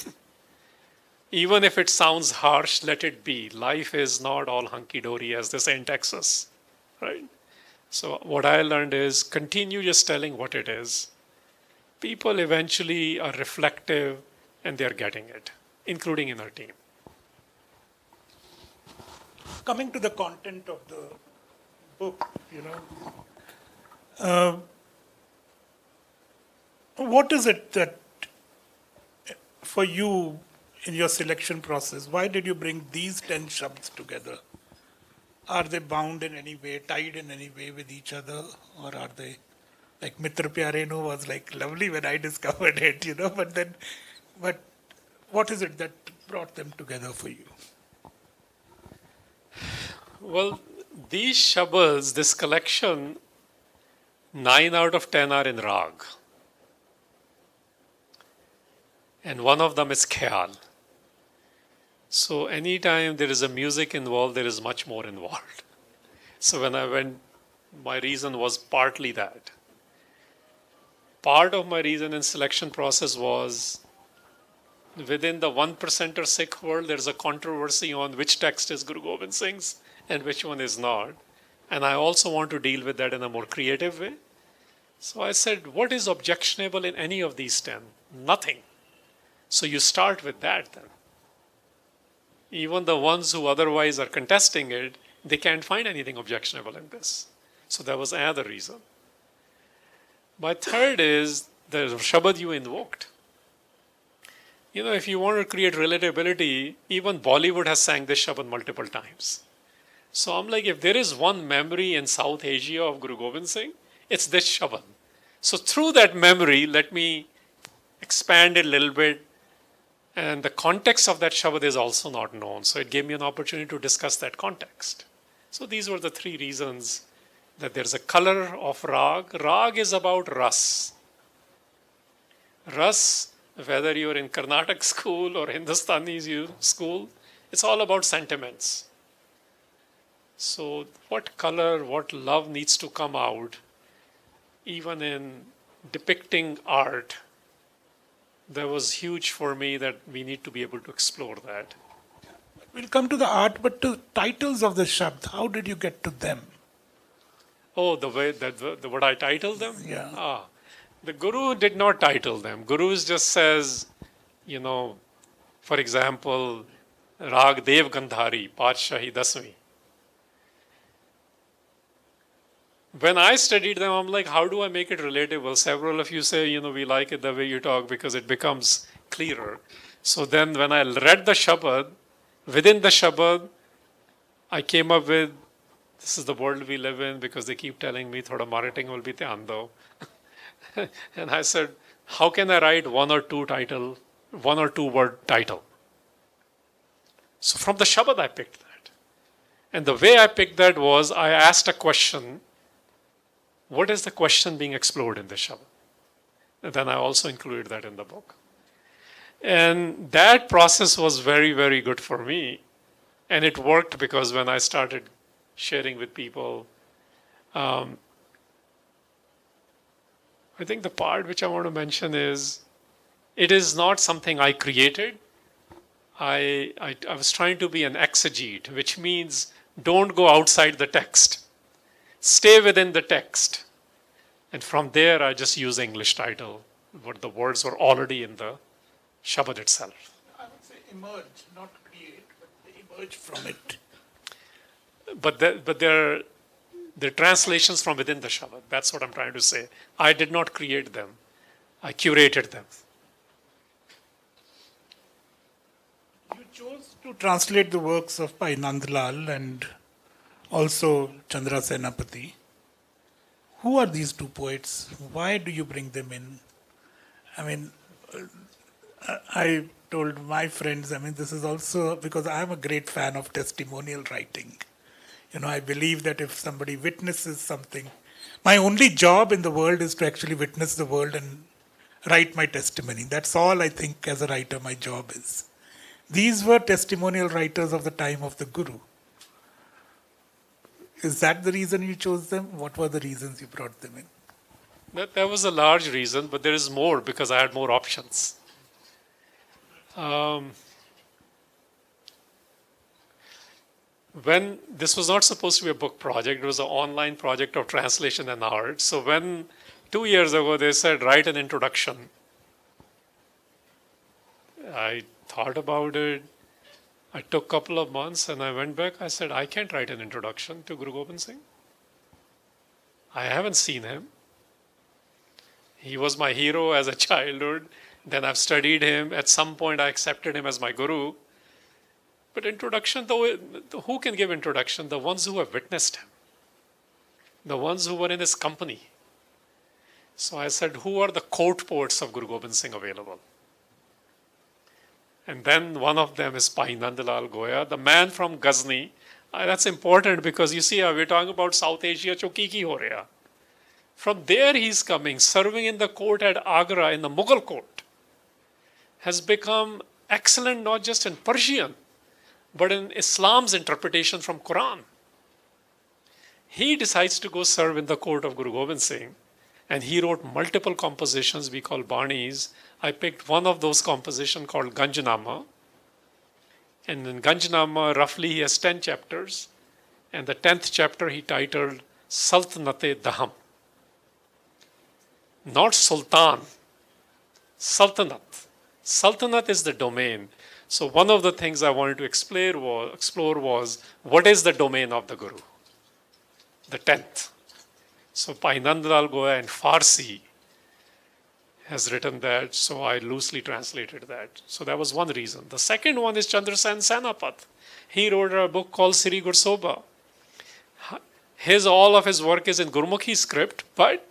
Even if it sounds harsh, let it be. Life is not all hunky-dory, as they say in Texas, right? So what I learned is continue just telling what it is. People eventually are reflective and they're getting it, including in our team. Coming to the content of the book, what is it that for you in your selection process, why did you bring these 10 shabds together? Are they bound in any way, tied in any way with each other? Or are they, like Mitra Pyare No was like lovely when I discovered it, but what is it that brought them together for you? Well, these shabds, this collection, 9 out of 10 are in Rag. And one of them is Khyal. So anytime there is a music involved, there is much more involved. So when I went, my reason was partly that. Part of my reason in selection process was within the 1%er Sikh world, there's a controversy on which text is Guru Gobind Singh's and which one is not. And I also want to deal with that in a more creative way. So I said, what is objectionable in any of these 10? Nothing. So you start with that then. Even the ones who otherwise are contesting it, they can't find anything objectionable in this. So that was another reason. My third is the Shabad you invoked. You know, if you want to create relatability, even Bollywood has sang this Shabad multiple times. So I'm like, if there is one memory in South Asia of Guru Gobind Singh, it's this Shabad. So through that memory, let me expand it a little bit. And the context of that Shabad is also not known. So it gave me an opportunity to discuss that context. So these were the three reasons that there's a color of Rag. Rag is about Ras. Ras, whether you're in Carnatic school or Hindustani school, it's all about sentiments. So what color, what love needs to come out, even in depicting art, that was huge for me that we need to be able to explore that. We'll come to the art, but to titles of the Shabd, how did you get to them? Oh, the way that what I titled them? Yeah. The Guru did not title them. Guru just says, you know, for example, Rag Dev Gandhari, Patshahi Dasmi. When I studied them, I'm like, how do I make it relatable? Several of you say, you know, we like it the way you talk because it becomes clearer. So then when I read the Shabad, within the Shabad, I came up with, this is the world we live in, because they keep telling me, thoda marketing will be dhyan do. And I said, how can I write one or two word title? So from the Shabad, I picked that. And the way I picked that was, I asked a question. What is the question being explored in this Shabad? And then I also included that in the book. And that process was very, very good for me. And it worked because when I started sharing with people, I think the part which I want to mention is, it is not something I created. I was trying to be an exegete, which means don't go outside the text. Stay within the text. And from there, I just use English title, but the words were already in the Shabad itself. I would say emerge, not create, but they emerge from it. But they're translations from within the Shabad. That's what I'm trying to say. I did not create them. I curated them. You chose to translate the works of Bhai Nandlal and also Chandra Senapati. Who are these two poets? Why do you bring them in? I mean, I told my friends, I mean, this is also because I'm a great fan of testimonial writing. You know, I believe that if somebody witnesses something, my only job in the world is to actually witness the world and write my testimony. That's all I think as a writer my job is. These were testimonial writers of the time of the Guru. Is that the reason you chose them? What were the reasons you brought them in? That was a large reason, but there is more because I had more options. When this was not supposed to be a book project, it was an online project of translation and art. So when 2 years ago they said, write an introduction, I thought about it. I took a couple of months and I went back. I said, I can't write an introduction to Guru Gobind Singh. I haven't seen him. He was my hero as a childhood. Then I've studied him. At some point, I accepted him as my guru. But introduction, though, who can give introduction? The ones who have witnessed him. The ones who were in his company. So I said, who are the court poets of Guru Gobind Singh available? And then one of them is Bhai Nandlal Goya, the man from Ghazni. That's important because you see, we're talking about South Asia, choki ki ho reha. From there he's coming, serving in the court at Agra, in the Mughal court. Has become excellent not just in Persian, but in Islam's interpretation from Quran. He decides to go serve in the court of Guru Gobind Singh. And he wrote multiple compositions we call Banis. I picked one of those compositions called Ganjanama. And in Ganjanama, roughly he has 10 chapters. And the 10th chapter he titled Sultanate Daham. not sultan, sultanat. Sultanat is the domain. So one of the things I wanted to explore was what is the domain of the Guru? The 10th. So Bhai Nandlal Goya in Farsi has written that, so I loosely translated that. So that was one reason. The second one is Chandrasen Senapat. He wrote a book called Sri Gursoba. All of his work is in Gurmukhi script, but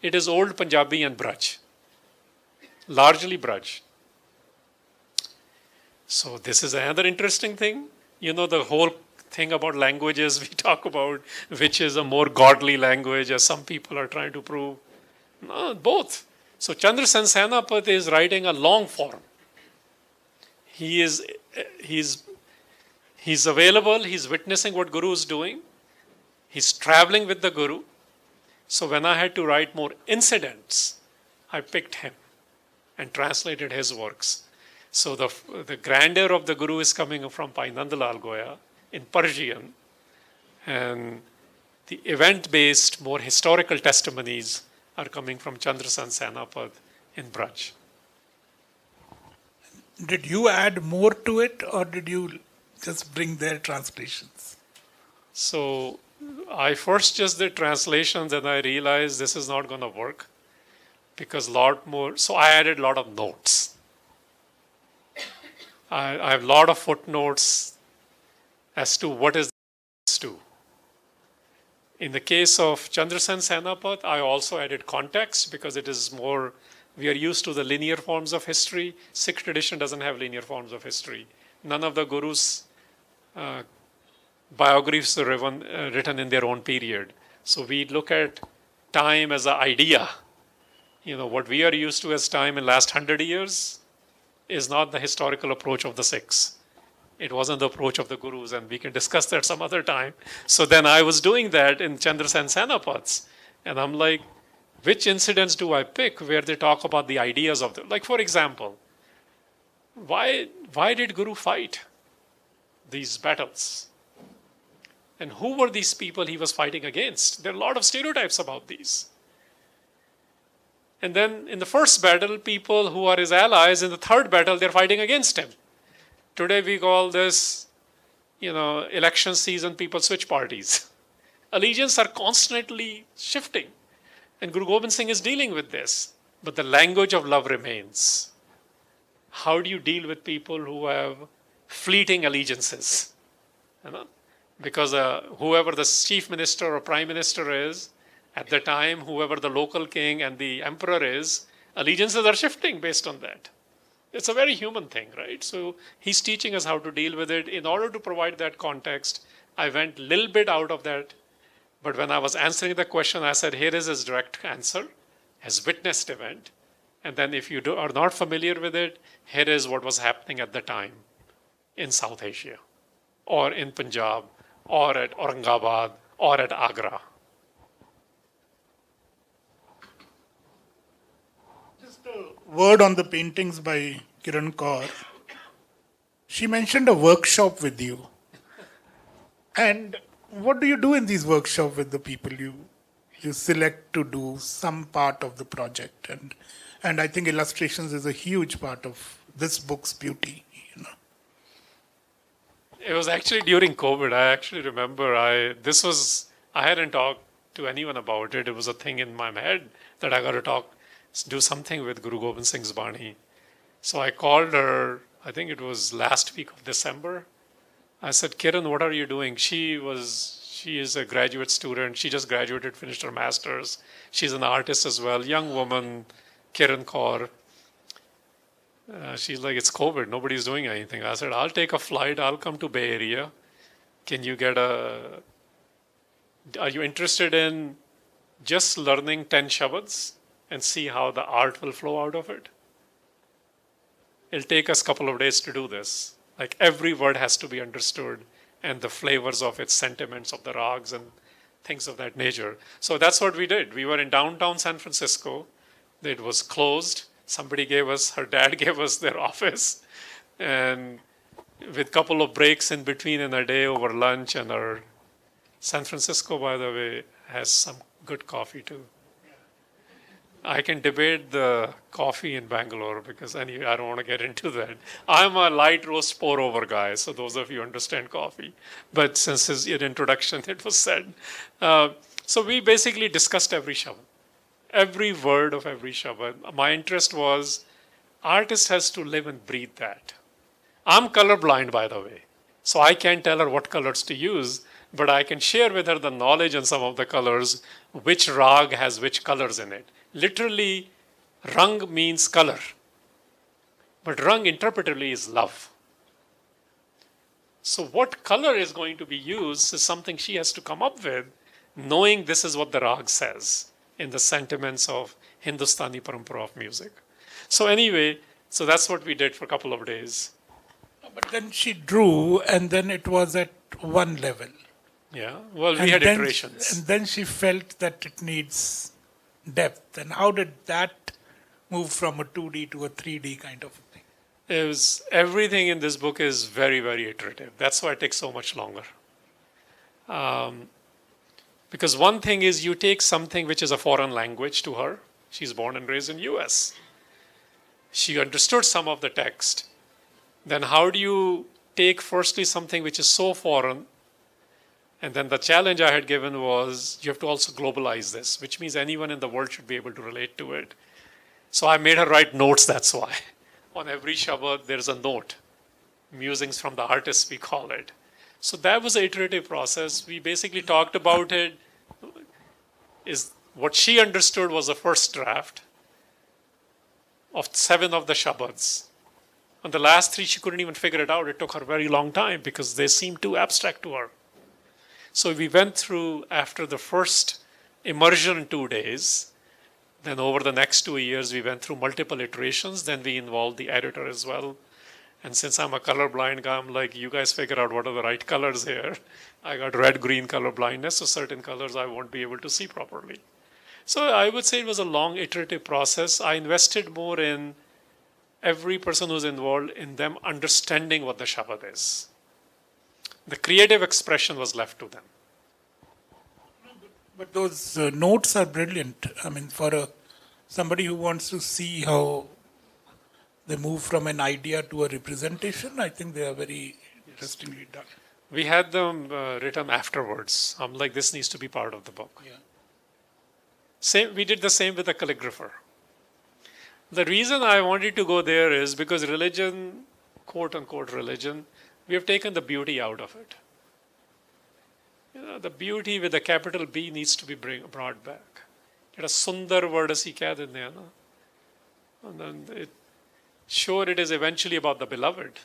it is old Punjabi and Braj. Largely Braj. So this is another interesting thing. You know, the whole thing about languages we talk about, which is a more godly language, as some people are trying to prove. No, both. So Chandrasen Senapat is writing a long form. He's available, he's witnessing what Guru is doing. He's traveling with the Guru. So when I had to write more incidents, I picked him and translated his works. So the grandeur of the Guru is coming from Bhai Nandlal Goya in Persian, and the event-based, more historical testimonies are coming from Chandrasen Senapat in Braj. Did you add more to it, or did you just bring their translations? So I first just did translations, and I realized this is not going to work because a lot more. So I added a lot of notes. I have a lot of footnotes as to what is this to. In the case of Chandrasen Senapat, I also added context because it is more, we are used to the linear forms of history. Sikh tradition doesn't have linear forms of history. None of the Gurus' biographies are written in their own period. So we look at time as an idea. You know, what we are used to as time in last 100 years is not the historical approach of the Sikhs. It wasn't the approach of the Gurus, and we can discuss that some other time. So then I was doing that in Chandrasen Senapat's, and I'm like, which incidents do I pick where they talk about the ideas of like, for example, why did Guru fight these battles? And who were these people he was fighting against? There are a lot of stereotypes about these. And then in the first battle, people who are his allies, in the third battle, they're fighting against him. Today we call this, election season, people switch parties. Allegiance are constantly shifting. And Guru Gobind Singh is dealing with this. But the language of love remains. How do you deal with people who have fleeting allegiances? Because whoever the chief minister or prime minister is, at the time, whoever the local king and the emperor is, allegiances are shifting based on that. It's a very human thing, right? So he's teaching us how to deal with it. In order to provide that context, I went a little bit out of that. But when I was answering the question, I said, here is his direct answer, his witnessed event. And then if you are not familiar with it, here is what was happening at the time in South Asia, or in Punjab, or at Aurangabad, or at Agra. Word on the paintings by Kiran Kaur. She mentioned a workshop with you. And what do you do in these workshops with the people you select to do some part of the project? And I think illustrations is a huge part of this book's beauty. It was actually during COVID. I actually remember I hadn't talked to anyone about it. It was a thing in my head that I got to do something with Guru Gobind Singh's Bani. So I called her, I think it was last week of December. I said, Kiran, what are you doing? She is a graduate student. She just graduated, finished her master's. She's an artist as well, young woman, Kiran Kaur. She's like, it's COVID, nobody's doing anything. I said, I'll take a flight, I'll come to Bay Area. Are you interested in just learning 10 Shabads and see how the art will flow out of it? It'll take us a couple of days to do this. Like every word has to be understood and the flavors of its sentiments of the rags and things of that nature. So that's what we did. We were in downtown San Francisco. It was closed. Her dad gave us their office. And with a couple of breaks in between in a day over lunch, and our San Francisco, by the way, has some good coffee too. I can debate the coffee in Bangalore because anyway, I don't want to get into that. I'm a light roast pour over guy, so those of you understand coffee. But since his introduction, it was said. So we basically discussed every shabad, every word of every shabad. My interest was artist has to live and breathe that. I'm colorblind, by the way, so I can't tell her what colors to use, but I can share with her the knowledge and some of the colors, which rag has which colors in it. Literally, rang means color, but rang interpretively is love. So what color is going to be used is something she has to come up with, knowing this is what the rag says in the sentiments of Hindustani parampara of music. So anyway, so that's what we did for a couple of days. But then she drew, and then it was at one level. Yeah, well, we had iterations. And then she felt that it needs depth. And how did that move from a 2D to a 3D kind of thing? It was, everything in this book is very, very iterative. That's why it takes so much longer. Because one thing is you take something which is a foreign language to her. She's born and raised in US. She understood some of the text. Then how do you take firstly something which is so foreign, and then the challenge I had given was you have to also globalize this, which means anyone in the world should be able to relate to it. So I made her write notes, that's why. On every Shabad, there's a note. Musings from the artist, we call it. So that was an iterative process. We basically talked about it. Is what she understood was the first draft of 7 of the Shabads. On the last 3, she couldn't even figure it out. It took her a very long time because they seemed too abstract to her. So we went through, after the first immersion in 2 days, then over the next 2 years, we went through multiple iterations. Then we involved the editor as well. And since I'm a colorblind guy, I'm like, you guys figure out what are the right colors here. I got red-green color blindness, so certain colors I won't be able to see properly. So I would say it was a long iterative process. I invested more in every person who's involved in them understanding what the Shabad is. The creative expression was left to them. But those notes are brilliant. I mean, for somebody who wants to see how they move from an idea to a representation, I think they are very interestingly done. We had them written afterwards. I'm like, this needs to be part of the book. Yeah. We did the same with the calligrapher. The reason I wanted to go there is because religion, quote unquote religion, we have taken the beauty out of it. You know, the beauty with a capital B needs to be brought back. It's a sundar word as he kya dende hai na. And then sure, it is eventually about the beloved.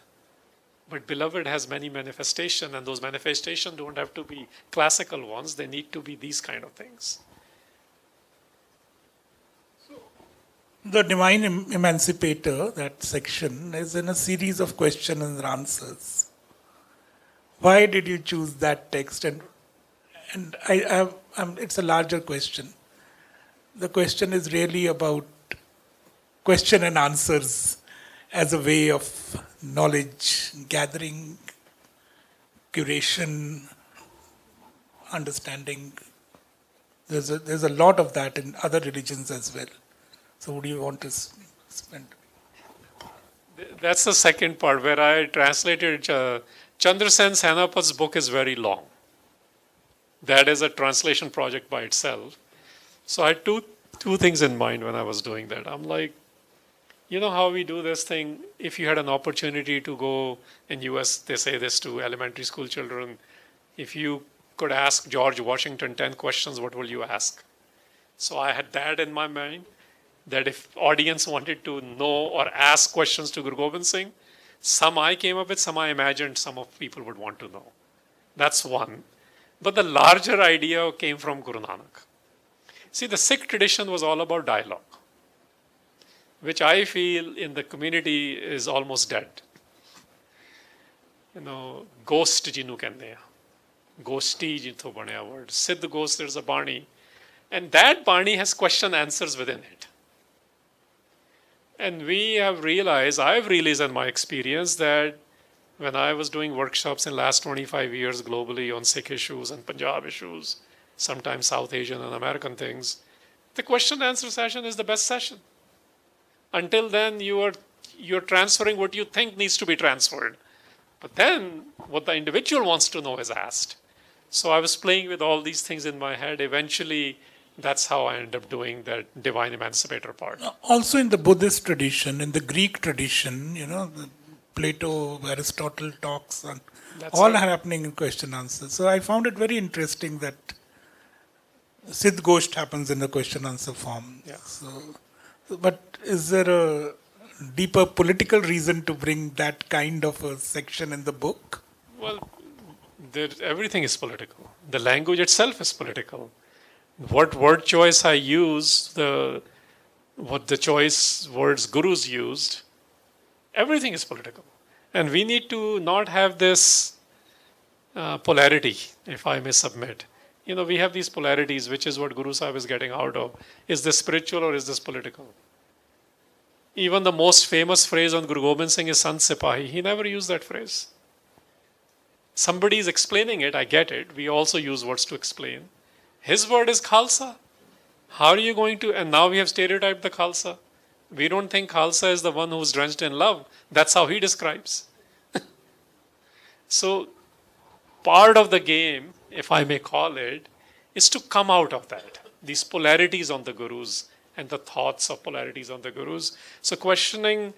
But beloved has many manifestations, and those manifestations don't have to be classical ones. They need to be these kind of things. The Divine Emancipator, that section, is in a series of questions and answers. Why did you choose that text? And it's a larger question. The question is really about question and answers as a way of knowledge gathering, curation, understanding. There's a lot of that in other religions as well. So would you want to spend? That's the second part where I translated Chandrasen Senapat's book is very long. That is a translation project by itself. So I had two things in mind when I was doing that. I'm like, you know how we do this thing? If you had an opportunity to go in US, they say this to elementary school children. If you could ask George Washington 10 questions, what will you ask? So I had that in my mind, that if audience wanted to know or ask questions to Guru Gobind Singh, some I came up with, some I imagined some of people would want to know. That's one. But the larger idea came from Guru Nanak. See, the Sikh tradition was all about dialogue, which I feel in the community is almost dead. You know, ghost jinu kehte hain. Ghosti jitho banaya word. Siddh ghost, there's a Bani. And that Bani has question answers within it. And we have realized, I've realized in my experience that when I was doing workshops in the last 25 years globally on Sikh issues and Punjab issues, sometimes South Asian and American things, the question and answer session is the best session. Until then, you're transferring what you think needs to be transferred. But then, what the individual wants to know is asked. So I was playing with all these things in my head. Eventually, that's how I ended up doing that divine emancipator part. Also in the Buddhist tradition, in the Greek tradition, the Plato, Aristotle talks, and That's all right. are happening in question answer. So I found it very interesting that Siddh Gosht happens in the question answer form. Yeah. But is there a deeper political reason to bring that kind of a section in the book? Well, everything is political. The language itself is political. What word choice I use, what the choice words gurus used, everything is political. And we need to not have this polarity, if I may submit. We have these polarities, which is what Guru Sahib is getting out of. Is this spiritual or is this political? Even the most famous phrase on Guru Gobind Singh is Sant Sipahi. He never used that phrase. Somebody is explaining it, I get it. We also use words to explain. His word is Khalsa. How are you going to, and now we have stereotyped the Khalsa. We don't think Khalsa is the one who's drenched in love. That's how he describes. So, part of the game, if I may call it, is to come out of that. These polarities on the gurus and the thoughts of polarities on the gurus. So question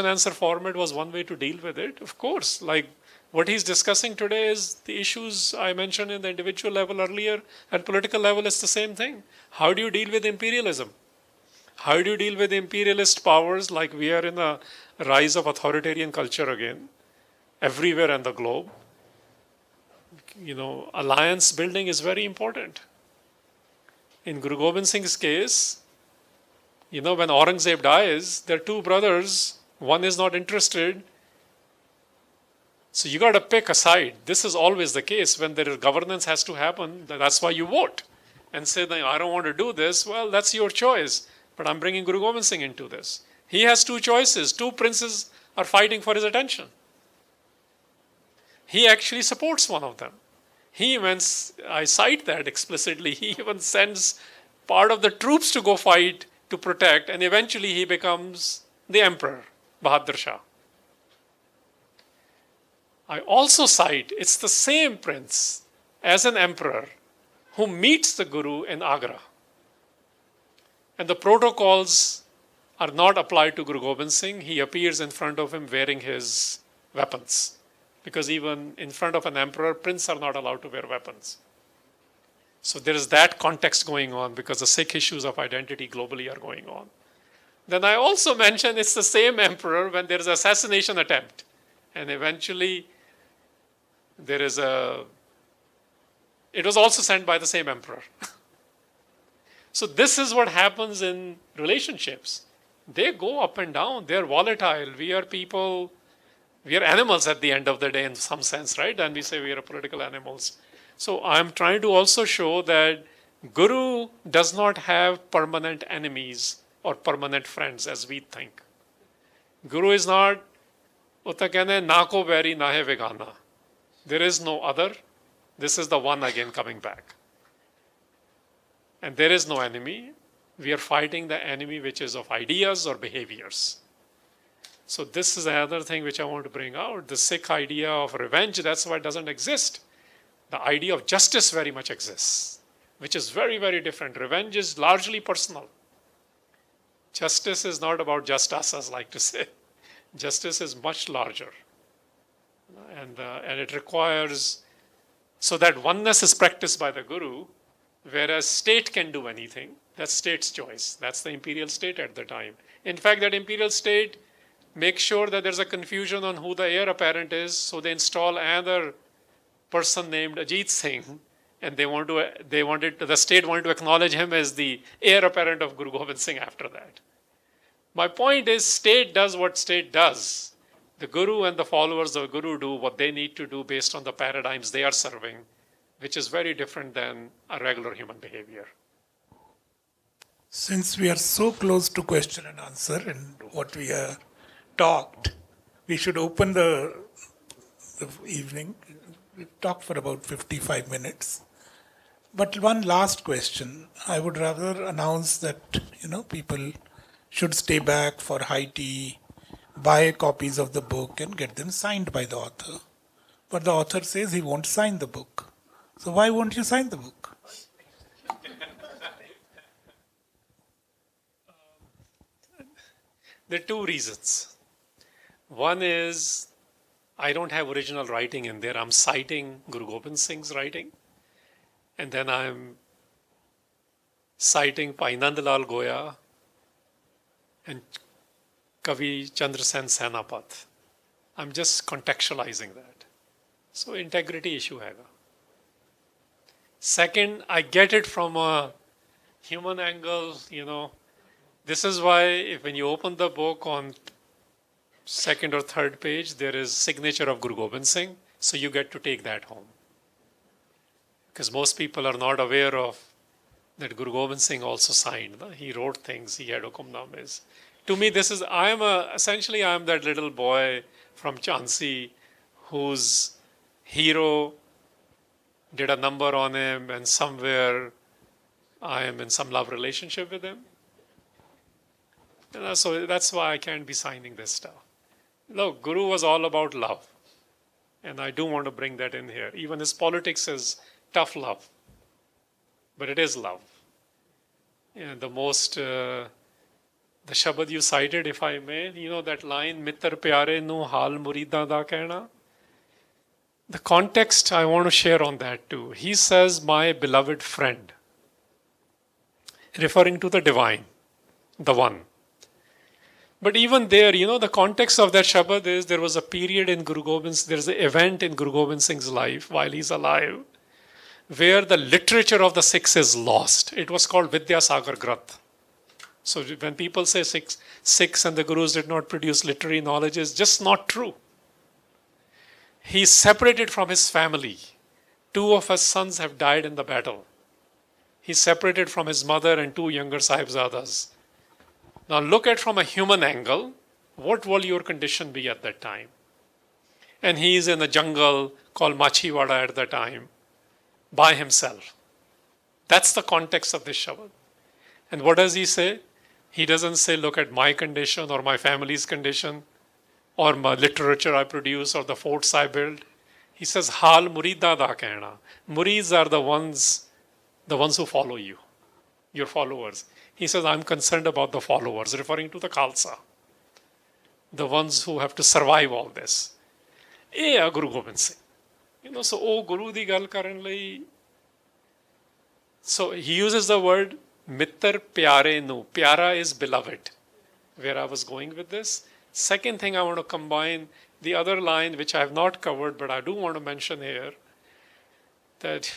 answer format was one way to deal with it. Of course, like what he's discussing today is the issues I mentioned in the individual level earlier. At political level, it's the same thing. How do you deal with imperialism? How do you deal with imperialist powers, like we are in a rise of authoritarian culture again, everywhere in the globe? Alliance building is very important. In Guru Gobind Singh's case, when Aurangzeb dies, there are two brothers, one is not interested. So you got to pick a side. This is always the case when there is governance has to happen. That's why you vote and say, I don't want to do this. Well, that's your choice. But I'm bringing Guru Gobind Singh into this. He has two choices. Two princes are fighting for his attention. He actually supports one of them. I cite that explicitly, he even sends part of the troops to go fight to protect, and eventually he becomes the emperor, Bahadur Shah. I also cite, it's the same prince as an emperor who meets the Guru in Agra. And the protocols are not applied to Guru Gobind Singh. He appears in front of him wearing his weapons. Because even in front of an emperor, princes are not allowed to wear weapons. So there is that context going on because the Sikh issues of identity globally are going on. Then I also mention it's the same emperor when there is an assassination attempt. And eventually it was also sent by the same emperor. So this is what happens in relationships. They go up and down. They're volatile. We are animals at the end of the day in some sense, right? And we say we are political animals. So I'm trying to also show that Guru does not have permanent enemies or permanent friends as we think. Guru is not, na ko beri na hai vegana. There is no other. This is the one again coming back. And there is no enemy. We are fighting the enemy which is of ideas or behaviors. So this is another thing which I want to bring out. The Sikh idea of revenge, that's why it doesn't exist. The idea of justice very much exists, which is very, very different. Revenge is largely personal. Justice is not about just us, as I like to say. Justice is much larger. And it requires, so that oneness is practiced by the Guru, whereas state can do anything. That's state's choice. That's the imperial state at the time. In fact, that imperial state makes sure that there's a confusion on who the heir apparent is, so they install another person named Ajit Singh, and the state wanted to acknowledge him as the heir apparent of Guru Gobind Singh after that. My point is, state does what state does. The Guru and the followers of Guru do what they need to do based on the paradigms they are serving, which is very different than a regular human behavior. Since we are so close to question and answer and what we have talked, we should open the evening. We talked for about 55 minutes. But one last question. I would rather announce that, people should stay back for high tea, buy copies of the book and get them signed by the author. But the author says he won't sign the book. So why won't you sign the book? There are two reasons. One is I don't have original writing in there. I'm citing Guru Gobind Singh's writing. And then I'm citing Pai Nandlal Goya and Kavi Chandrasen Senapat. I'm just contextualizing that. So integrity issue हैगा. Second, I get it from a human angle, This is why when you open the book on second or third page, there is signature of Guru Gobind Singh. So you get to take that home. Because most people are not aware of that Guru Gobind Singh also signed. He wrote things, he had hukamnames. To me, essentially I'm that little boy from Jhansi whose hero did a number on him and somewhere I am in some love relationship with him. So that's why I can't be signing this stuff. Look, Guru was all about love. And I do want to bring that in here. Even his politics is tough love. But it is love. And the Shabad you cited, if I may, that line, Mittar pyare nu hal muridan da kehna. The context I want to share on that too. He says, my beloved friend, referring to the divine, the one. But even there, the context of that Shabad is there was a period in there's an event in Guru Gobind Singh's life while he's alive, where the literature of the Sikhs is lost. It was called Vidya Sagar Granth. So when people say Sikhs and the Gurus did not produce literary knowledge, it's just not true. He's separated from his family. 2 of his sons have died in the battle. He's separated from his mother and 2 younger Sahibzadas. Now look at from a human angle, what will your condition be at that time? And he's in a jungle called Machiwada at that time, by himself. That's the context of this Shabad. And what does he say? He doesn't say, look at my condition or my family's condition or my literature I produce or the forts I build. He says, Hal murida da kehna. Murids are the ones who follow you, your followers. He says, I'm concerned about the followers, referring to the Khalsa, the ones who have to survive all this. Eh, Guru Gobind Singh. So, Guru di gal karan lai. So, he uses the word Mittar pyare nu. Pyara is beloved, where I was going with this. Second thing I want to combine, the other line which I have not covered, but I do want to mention here, that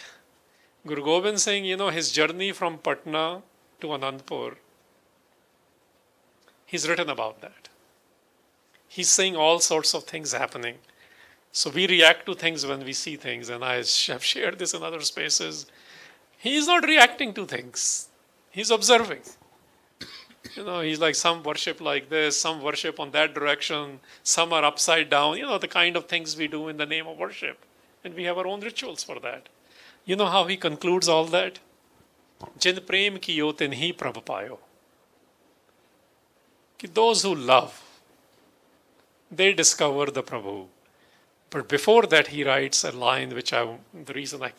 Guru Gobind Singh, his journey from Patna to Anandpur, he's written about that. He's seeing all sorts of things happening. So we react to things when we see things, and I have shared this in other spaces. He's not reacting to things. He's observing. He's like some worship like this, some worship on that direction, some are upside down, the kind of things we do in the name of worship. And we have our own rituals for that. You know how he concludes all that? Jin prem kiyo tin hi prabh payo. Those who love, they discover the Prabhu. But before that, he writes a line the reason I'm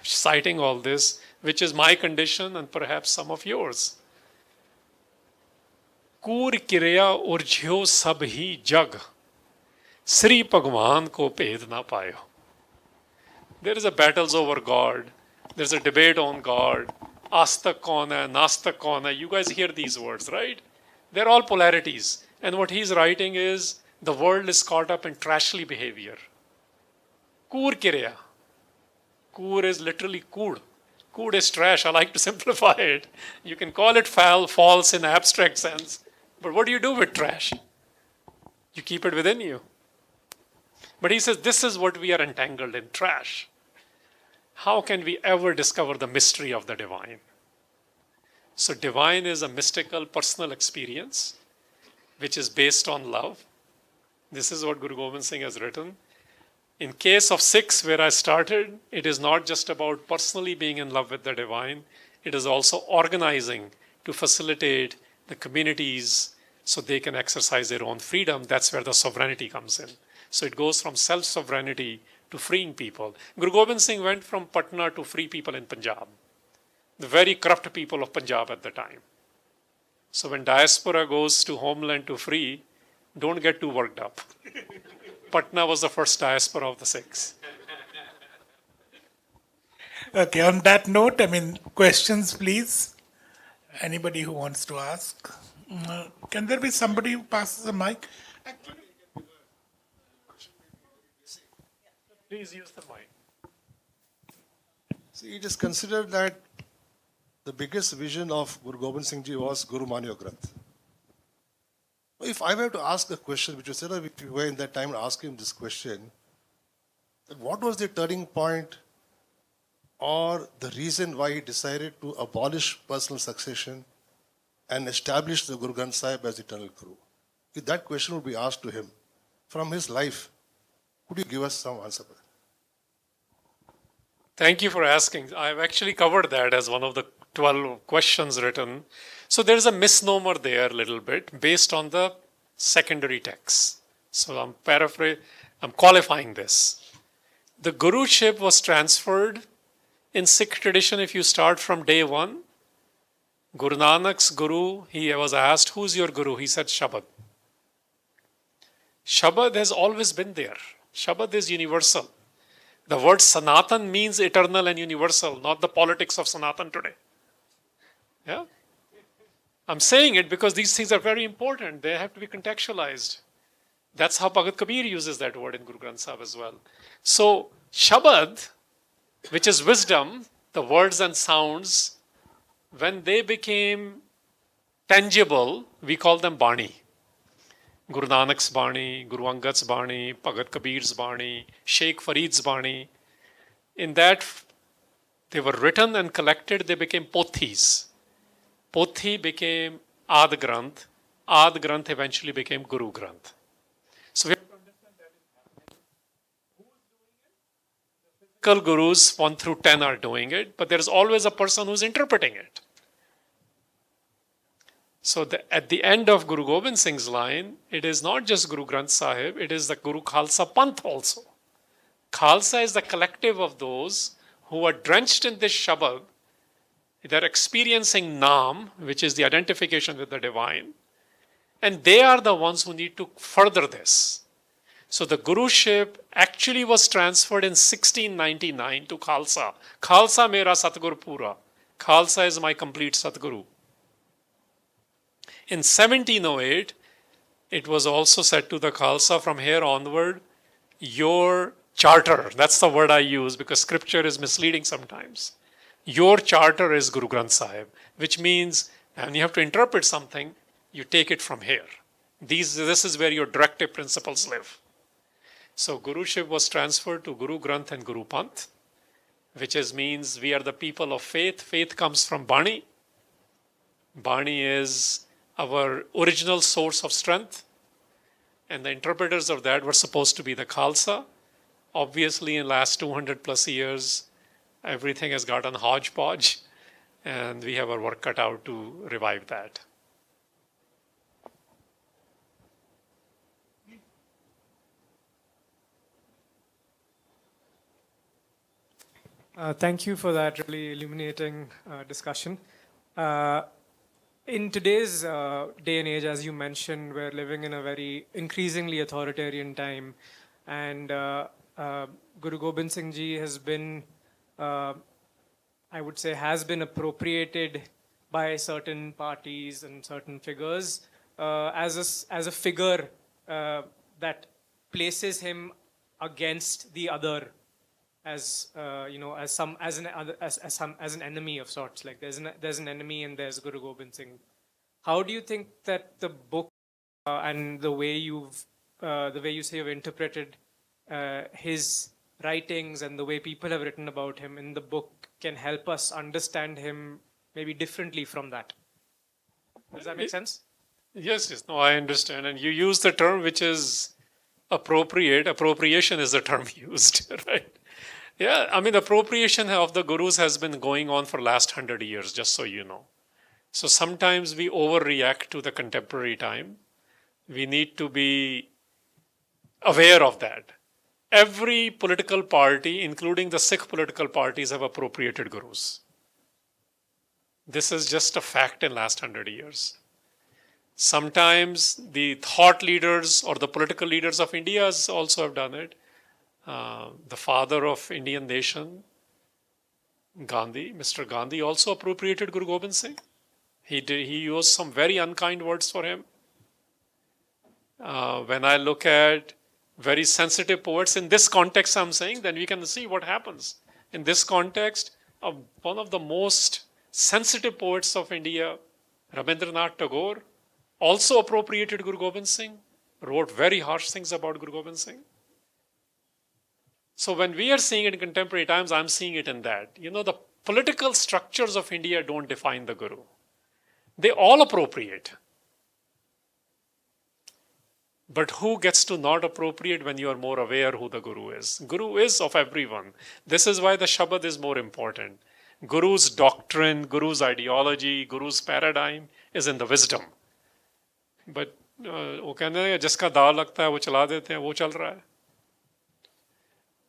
citing all this, which is my condition and perhaps some of yours. Kur kirya urjhyo sab hi jag, Sri Bhagwan ko ped na payo. There is a battles over God. There's a debate on God. Astak kaun hai, nastak kaun hai. You guys hear these words, right? They're all polarities. And what he's writing is, the world is caught up in trashly behavior. Kur kirya. Kur is literally kud. Kud is trash. I like to simplify it. You can call it false in abstract sense. But what do you do with trash? You keep it within you. But he says, this is what we are entangled in, trash. How can we ever discover the mystery of the divine? So divine is a mystical personal experience, which is based on love. This is what Guru Gobind Singh has written. In case of Sikhs, where I started, it is not just about personally being in love with the divine, it is also organizing to facilitate the communities so they can exercise their own freedom. That's where the sovereignty comes in. So it goes from self-sovereignty to freeing people. Guru Gobind Singh went from Patna to free people in Punjab, the very corrupt people of Punjab at the time. So when diaspora goes to homeland to free, don't get too worked up. Patna was the first diaspora of the Sikhs. Okay, on that note, questions, please. Anybody who wants to ask. Can there be somebody who passes the mic? Please use the mic. See, it is considered that the biggest vision of Guru Gobind Singh Ji was Guru Manyo Granth. If I were to ask a question, which was said, if you were in that time to ask him this question, that what was the turning point or the reason why he decided to abolish personal succession and establish the Guru Granth Sahib as eternal Guru? If that question would be asked to him from his life, could you give us some answer? Thank you for asking. I've actually covered that as one of the 12 questions written. So there's a misnomer there a little bit based on the secondary texts. So I'm qualifying this. The Guruship was transferred in Sikh tradition. If you start from day one, Guru Nanak's Guru, he was asked, who's your Guru? He said, Shabad. Shabad has always been there. Shabad is universal. The word Sanatan means eternal and universal, not the politics of Sanatan today. Yeah? I'm saying it because these things are very important. They have to be contextualized. That's how Bhagat Kabir uses that word in Guru Granth Sahib as well. So, Shabad, which is wisdom, the words and sounds, when they became tangible, we call them Bani. Guru Nanak's Bani, Guru Angad's Bani, Bhagat Kabir's Bani, Sheikh Farid's Bani. In that, they were written and collected, they became Pothis. Pothi became Ad Granth. Ad Granth eventually became Guru Granth. So we have to understand that who's doing it? The physical gurus 1 through 10 are doing it, but there is always a person who's interpreting it. So at the end of Guru Gobind Singh's line, it is not just Guru Granth Sahib, it is the Guru Khalsa Panth also. Khalsa is the collective of those who are drenched in this Shabad. They're experiencing Naam, which is the identification with the divine. And they are the ones who need to further this. So the Guruship actually was transferred in 1699 to Khalsa. Khalsa mera Satguru Pura. Khalsa is my complete Satguru. In 1708, it was also said to the Khalsa, from here onward, your charter, that's the word I use because scripture is misleading sometimes. Your charter is Guru Granth Sahib, which means when you have to interpret something, you take it from here. This is where your directive principles live. So Guruship was transferred to Guru Granth and Guru Panth, which means we are the people of faith. Faith comes from Bani. Bani is our original source of strength. And the interpreters of that were supposed to be the Khalsa. Obviously, in the last 200 plus years, everything has gotten hodgepodge, and we have our work cut out to revive that. Thank you for that really illuminating discussion. In today's day and age, as you mentioned, we're living in a very increasingly authoritarian time, and Guru Gobind Singh Ji has been, I would say, has been appropriated by certain parties and certain figures as a figure that places him against the other, as as an enemy of sorts. Like there's an enemy and there's Guru Gobind Singh. How do you think that the book and the way you say you've interpreted his writings and the way people have written about him in the book can help us understand him maybe differently from that? Does that make sense? Yes, no, I understand. And you use the term which is appropriation is the term used, right? Yeah, I mean, appropriation of the gurus has been going on for last 100 years, just so you know. So sometimes we overreact to the contemporary time. We need to be aware of that. Every political party, including the Sikh political parties, have appropriated gurus. This is just a fact in last 100 years. Sometimes the thought leaders or the political leaders of India also have done it. The father of Indian nation, Gandhi, Mr. Gandhi, also appropriated Guru Gobind Singh. He used some very unkind words for him. When I look at very sensitive poets in this context, I'm saying, then we can see what happens. In this context, one of the most sensitive poets of India, Rabindranath Tagore, also appropriated Guru Gobind Singh, wrote very harsh things about Guru Gobind Singh. So when we are seeing it in contemporary times, I'm seeing it in that. You know, the political structures of India don't define the Guru. They all appropriate. But who gets to not appropriate when you are more aware who the Guru is? Guru is of everyone. This is why the Shabad is more important. Guru's doctrine, Guru's ideology, Guru's paradigm is in the wisdom. But वो कहने हैं जिसका दाव लगता है वो चला देते हैं वो चल रहा है.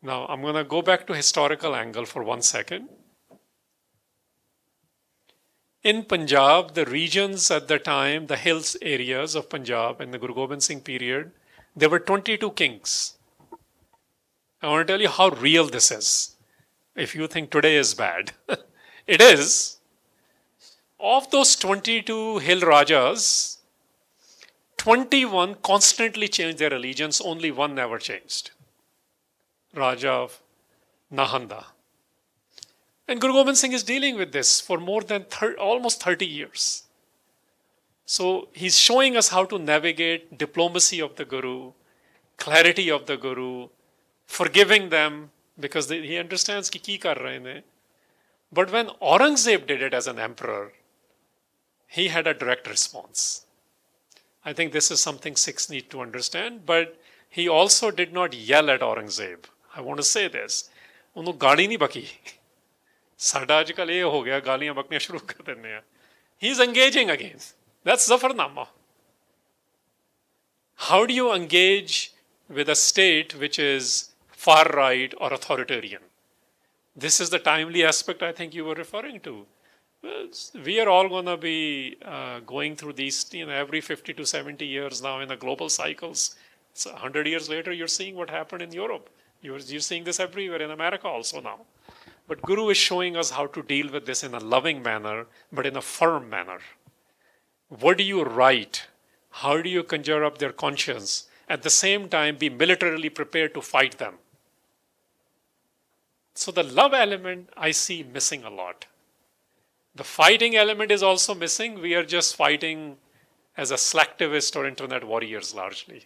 Now I'm going to go back to historical angle for 1 second. In Punjab, the regions at the time, the hills areas of Punjab in the Guru Gobind Singh period, there were 22 kings. I want to tell you how real this is. If you think today is bad, it is. Of those 22 hill rajas, 21 constantly changed their allegiance, only one never changed. Raja of Nahanda. And Guru Gobind Singh is dealing with this for more than almost 30 years. So he's showing us how to navigate diplomacy of the Guru, clarity of the Guru, forgiving them because he understands ki kar rahe ne. But when Aurangzeb did it as an emperor, he had a direct response. I think this is something Sikhs need to understand, but he also did not yell at Aurangzeb. I want to say this. ਉਹਨੂੰ ਗਾਲੀ ਨਹੀਂ ਬਕੀ. ਸਾਡਾ ਅੱਜ ਕੱਲ੍ਹ ਇਹ ਹੋ ਗਿਆ ਗਾਲੀਆਂ ਬਕਣੀਆਂ ਸ਼ੁਰੂ ਕਰ ਦਿੰਦੇ ਆ. He is engaging again. That's Zafarnama. How do you engage with a state which is far right or authoritarian? This is the timely aspect I think you were referring to. We are all going to be going through these every 50 to 70 years now in the global cycles. So 100 years later, you're seeing what happened in Europe. You're seeing this everywhere, in America also now. But Guru is showing us how to deal with this in a loving manner, but in a firm manner. What do you write? How do you conjure up their conscience? At the same time, be militarily prepared to fight them. So the love element I see missing a lot. The fighting element is also missing. We are just fighting as a slacktivist or internet warriors largely.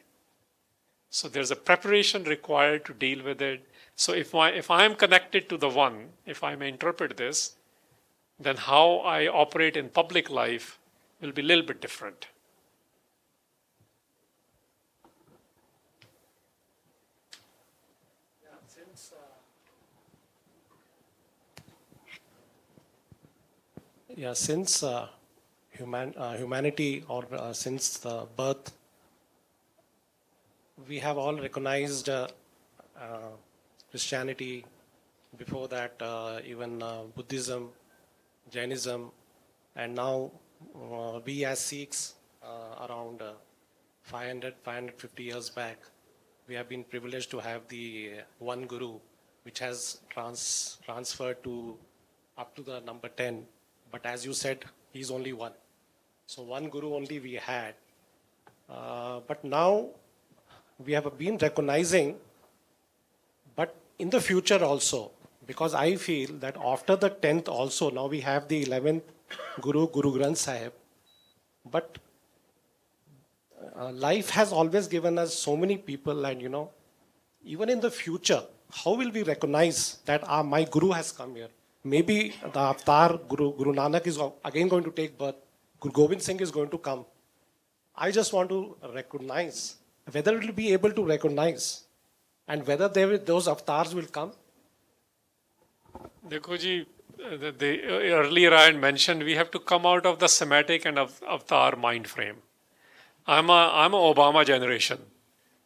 So there's a preparation required to deal with it. So if I am connected to the one, if I may interpret this, then how I operate in public life will be a little bit different. Since humanity or since the birth, we have all recognized Christianity, before that even Buddhism, Jainism, and now we as Sikhs around 550 years back, we have been privileged to have the one Guru, which has transferred to up to the number 10. But as you said, he's only one. So one Guru only we had. But now we have been recognizing, but in the future also, because I feel that after the 10th also, now we have the 11th Guru, Guru Gobind Sahib. But life has always given us so many people, and even in the future, how will we recognize that my Guru has come here? Maybe the avatar Guru Nanak is again going to take birth. Guru Gobind Singh is going to come. I just want to recognize whether it will be able to recognize and whether those avatars will come. Dekho ji, earlier I had mentioned we have to come out of the Semitic and avatar mind frame. I'm a Obama generation.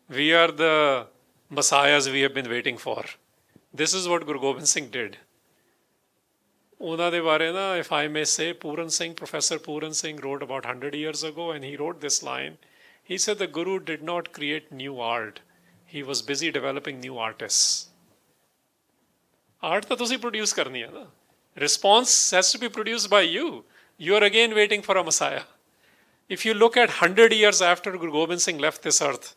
We are the messiahs we have been waiting for. This is what Guru Gobind Singh did. ਉਹਨਾਂ ਦੇ ਬਾਰੇ ਨਾ, if I may say, Professor Puran Singh wrote about 100 years ago, and he wrote this line. He said the Guru did not create new art. He was busy developing new artists. Art ਤਾਂ ਤੁਸੀਂ produce ਕਰਨੀ ਹੈ ਨਾ. Response has to be produced by you. You are again waiting for a Messiah. If you look at 100 years after Guru Gobind Singh left this earth,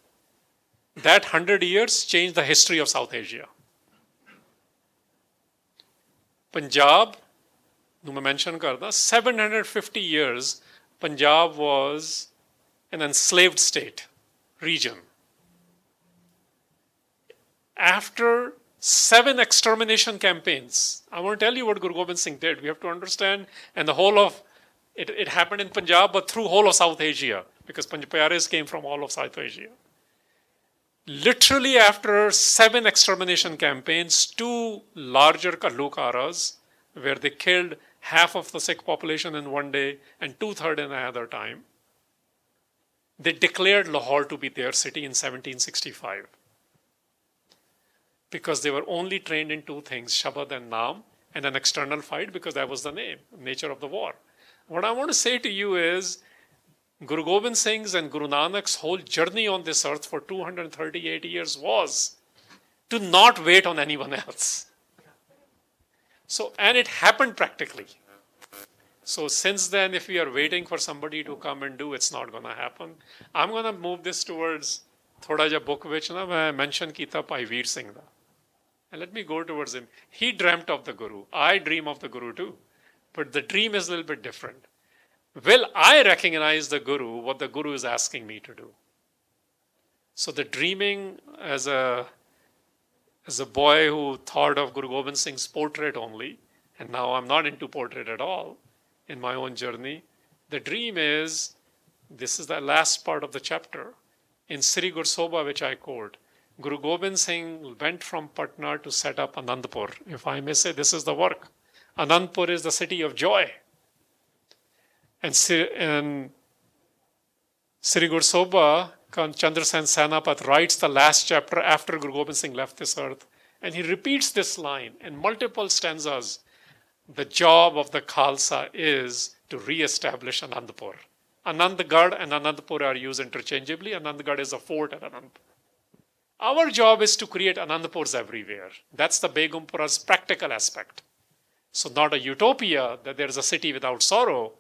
that 100 years changed the history of South Asia. Punjab, ਨੂੰ ਮੈਂ mention ਕਰਦਾ, 750 years, Punjab was an enslaved state, region. After 7 extermination campaigns, I want to tell you what Guru Gobind Singh did. We have to understand, and the whole of, it happened in Punjab, but through whole of South Asia, because Punjabi's came from all of South Asia. Literally after 7 extermination campaigns, 2 larger Kallukaras, where they killed half of the Sikh population in one day and 2/3 in another time, they declared Lahore to be their city in 1765. Because they were only trained in 2 things, Shabad and Naam, and an external fight, because that was the nature of the war. What I want to say to you is, Guru Gobind Singh's and Guru Nanak's whole journey on this earth for 238 years was to not wait on anyone else. So, and it happened practically. So since then, if we are waiting for somebody to come and do, it's not going to happen. I'm going to move this towards thoda ja book which na main mention kita Bhai Veer Singh da. And let me go towards him. He dreamt of the Guru. I dream of the Guru too. But the dream is a little bit different. Will I recognize the Guru, what the Guru is asking me to do? So the dreaming as a boy who thought of Guru Gobind Singh's portrait only, and now I'm not into portrait at all in my own journey, the dream is, this is the last part of the chapter, in Sri Gur Sobha, which I quote, Guru Gobind Singh went from Patna to set up Anandpur. If I may say, this is the work. Anandpur is the city of joy. And Sri Gur Sobha, Chandrasen Senapat writes the last chapter after Guru Gobind Singh left this earth. And he repeats this line in multiple stanzas. The job of the Khalsa is to re-establish Anandpur. Anandgarh and Anandpur are used interchangeably. Anandgarh is a fort at Anandpur. Our job is to create Anandpurs everywhere. That's the Begumpura's practical aspect. So not a utopia that there is a city without sorrow,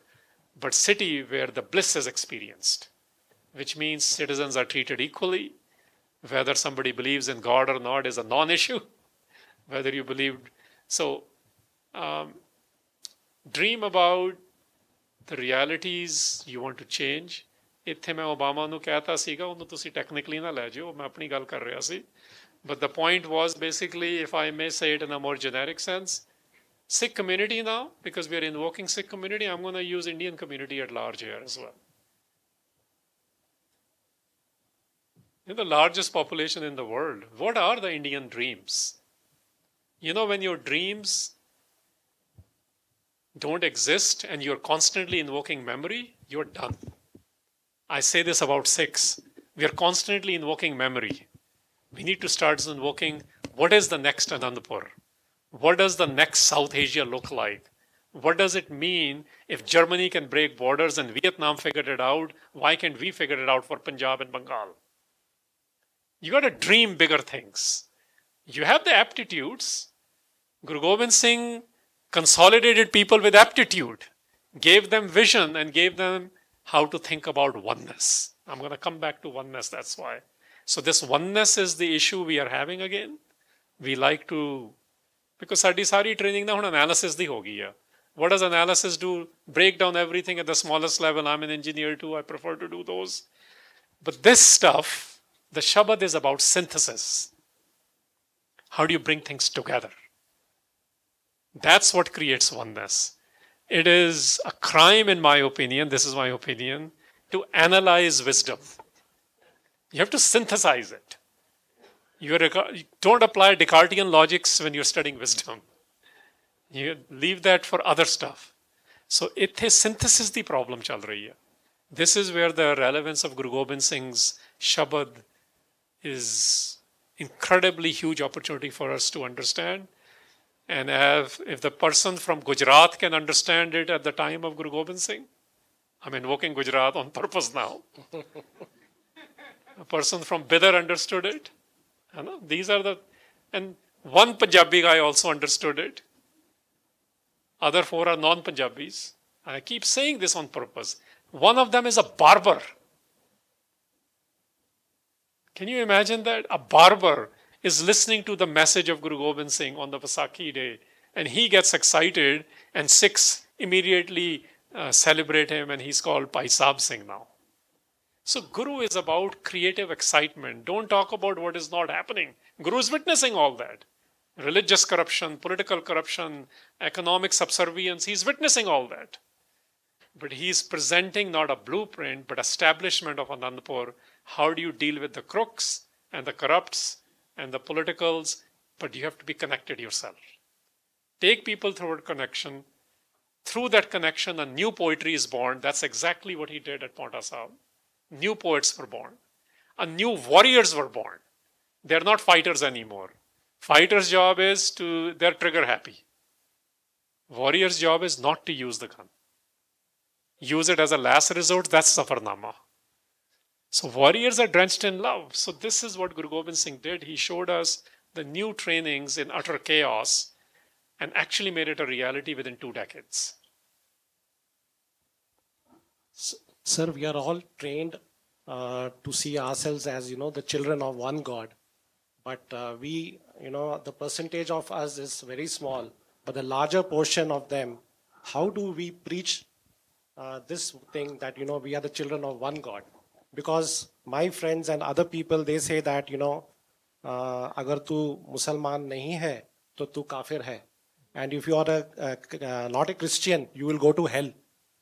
but city where the bliss is experienced, which means citizens are treated equally. Whether somebody believes in God or not is a non-issue. Whether you believe, so dream about the realities you want to change. ਇੱਥੇ ਮੈਂ Obama ਨੂੰ ਕਹਿਤਾ ਸੀਗਾ, ਉਹਨੂੰ ਤੁਸੀਂ technically ਨਾ ਲੈ ਜਾਓ, ਮੈਂ ਆਪਣੀ ਗੱਲ ਕਰ ਰਿਹਾ ਸੀ. But the point was basically, if I may say it in a more generic sense, Sikh community now, because we are invoking Sikh community, I'm going to use Indian community at large here as well. You're the largest population in the world. What are the Indian dreams? You know, when your dreams don't exist and you're constantly invoking memory, you're done. I say this about Sikhs. We are constantly invoking memory. We need to start invoking, what is the next Anandpur? What does the next South Asia look like? What does it mean if Germany can break borders and Vietnam figured it out? Why can't we figure it out for Punjab and Bengal? You got to dream bigger things. You have the aptitudes. Guru Gobind Singh consolidated people with aptitude, gave them vision and gave them how to think about oneness. I'm going to come back to oneness, that's why. So this oneness is the issue we are having again. We like to, because ਸਾਡੀ ਸਾਰੀ training ਨਾ ਹੁਣ analysis ਦੀ ਹੋ ਗਈ ਆ. What does analysis do? Break down everything at the smallest level. I'm an engineer too, I prefer to do those. But this stuff, the Shabad is about synthesis. How do you bring things together? That's what creates oneness. It is a crime, in my opinion, this is my opinion, to analyze wisdom. You have to synthesize it. You don't apply Descartesian logics when you're studying wisdom. You leave that for other stuff. So ithe synthesis the problem chal rahi hai. This is where the relevance of Guru Gobind Singh's Shabad is incredibly huge opportunity for us to understand. And if the person from Gujarat can understand it at the time of Guru Gobind Singh, I'm invoking Gujarat on purpose now. A person from Bidar understood it. You know, these are and one Punjabi guy also understood it. Other 4 are non-Punjabis. I keep saying this on purpose. One of them is a barber. Can you imagine that? A barber is listening to the message of Guru Gobind Singh on the Vaisakhi day, and he gets excited, and Sikhs immediately celebrate him, and he's called Bhai Sahib Singh now. So Guru is about creative excitement. Don't talk about what is not happening. Guru is witnessing all that. Religious corruption, political corruption, economic subservience, he's witnessing all that. But he's presenting not a blueprint, but establishment of Anandpur. How do you deal with the crooks and the corrupts and the politicals? But you have to be connected yourself. Take people toward connection. Through that connection, a new poetry is born. That's exactly what he did at Paonta Sahib. New poets were born. A new warriors were born. They're not fighters anymore. Fighter's job is they're trigger happy. Warrior's job is not to use the gun. Use it as a last resort, that's Safarnama. So warriors are drenched in love. So this is what Guru Gobind Singh did. He showed us the new trainings in utter chaos and actually made it a reality within 2 decades. Sir, we are all trained to see ourselves as, the children of one God. But the percentage of us is very small. But the larger portion of them, how do we preach this thing that, we are the children of one God? Because my friends and other people, they say that, agar tu Musalman nahi hai, to tu kafir hai. And if you are not a Christian, you will go to hell.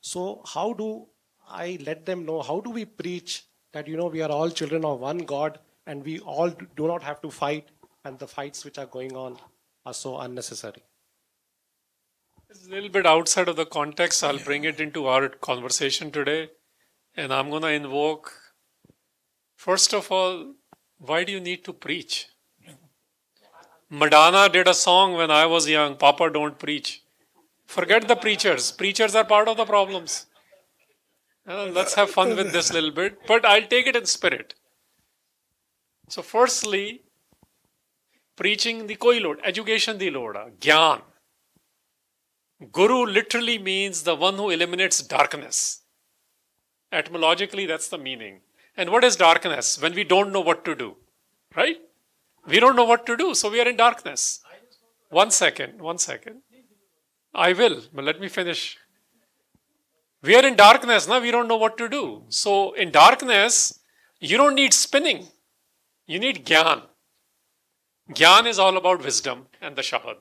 So how do I let them know, how do we preach that, we are all children of one God and we all do not have to fight, and the fights which are going on are so unnecessary? It's a little bit outside of the context. I'll bring it into our conversation today. And I'm going to invoke, first of all, why do you need to preach? Madonna did a song when I was young, Papa Don't Preach. Forget the preachers. Preachers are part of the problems. Let's have fun with this a little bit, but I'll take it in spirit. So firstly, preaching the koi lod, education di loda, gyan. Guru literally means the one who eliminates darkness. Etymologically, that's the meaning. And what is darkness? When we don't know what to do, right? We don't know what to do, so we are in darkness. 1 second. I will, but let me finish. We are in darkness, now we don't know what to do. So in darkness, you don't need spinning. You need gyan. Gyan is all about wisdom and the Shabad.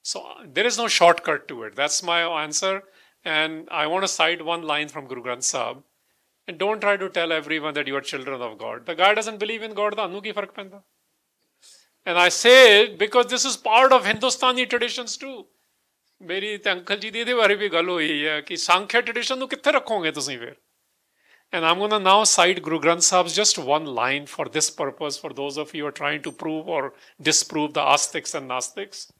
So there is no shortcut to it. That's my answer. And I want to cite one line from Guru Granth Sahib. And don't try to tell everyone that you are children of God. The guy doesn't believe in God. Anu ki fark penda. And I say it because this is part of Hindustani traditions too. मेरी ते uncle जी दी बारे भी गल हुई है कि Sankhya tradition कित्थे रखोगे तुसीं फिर. And I'm going to now cite Guru Granth Sahib's just one line for this purpose, for those of you who are trying to prove or disprove the Astiks and Nastiks.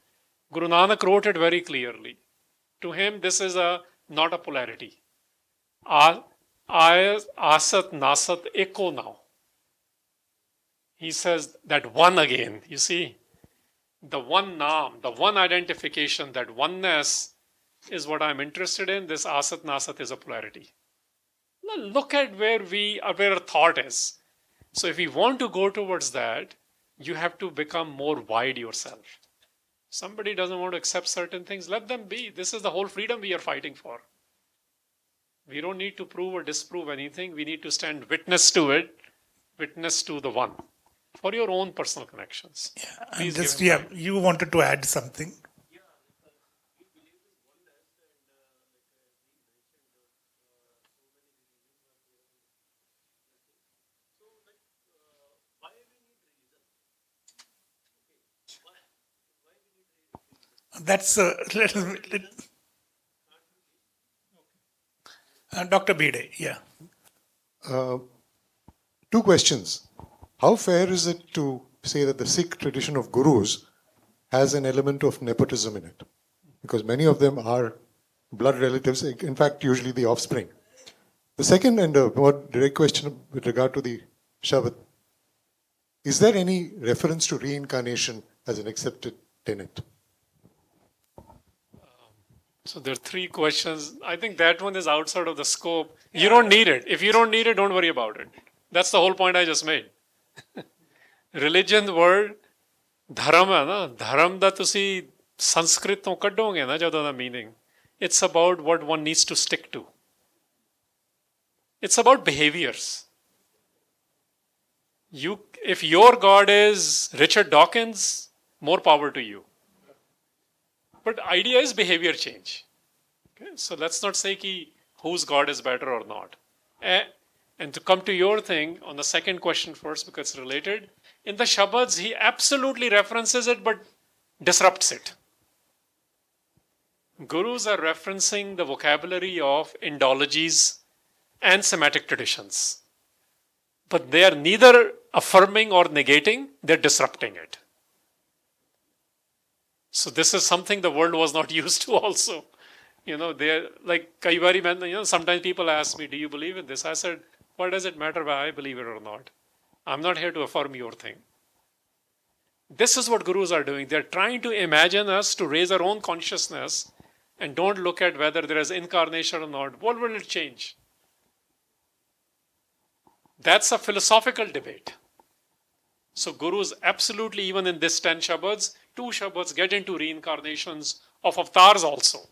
Guru Nanak wrote it very clearly. To him, this is not a polarity. Asat, Nasat, Eko now. He says that one again, you see. The one naam, the one identification, that oneness is what I'm interested in. This asat nasat is a polarity. Now look at where our thought is. So if we want to go towards that, you have to become more wide yourself. Somebody doesn't want to accept certain things, let them be. This is the whole freedom we are fighting for. We don't need to prove or disprove anything. We need to stand witness to it, witness to the one. For your own personal connections. You wanted to add something. That's a little bit. Dr. Bide, yeah. Two questions. How fair is it to say that the Sikh tradition of gurus has an element of nepotism in it? Because many of them are blood relatives, in fact, usually the offspring. The second and a more direct question with regard to the Shabad. Is there any reference to reincarnation as an accepted tenet? So there are three questions. I think that one is outside of the scope. You don't need it. If you don't need it, don't worry about it. That's the whole point I just made. Religion word, dharam hai na, dharam da tusi Sanskrit to kaddoge na jadon the meaning. It's about what one needs to stick to. It's about behaviors. If your God is Richard Dawkins, more power to you. But idea is behavior change. Okay? So let's not say ki whose God is better or not. And to come to your thing on the second question first, because it's related, in the Shabads, he absolutely references it but disrupts it. Gurus are referencing the vocabulary of Indologies and Semitic traditions. But they are neither affirming or negating, they're disrupting it. So this is something the world was not used to also. They're like, sometimes people ask me, do you believe in this? I said, what does it matter whether I believe it or not? I'm not here to affirm your thing. This is what gurus are doing. They're trying to imagine us to raise our own consciousness and don't look at whether there is incarnation or not. What will it change? That's a philosophical debate. So gurus absolutely, even in this 10 Shabads, 2 Shabads get into reincarnations of avatars also.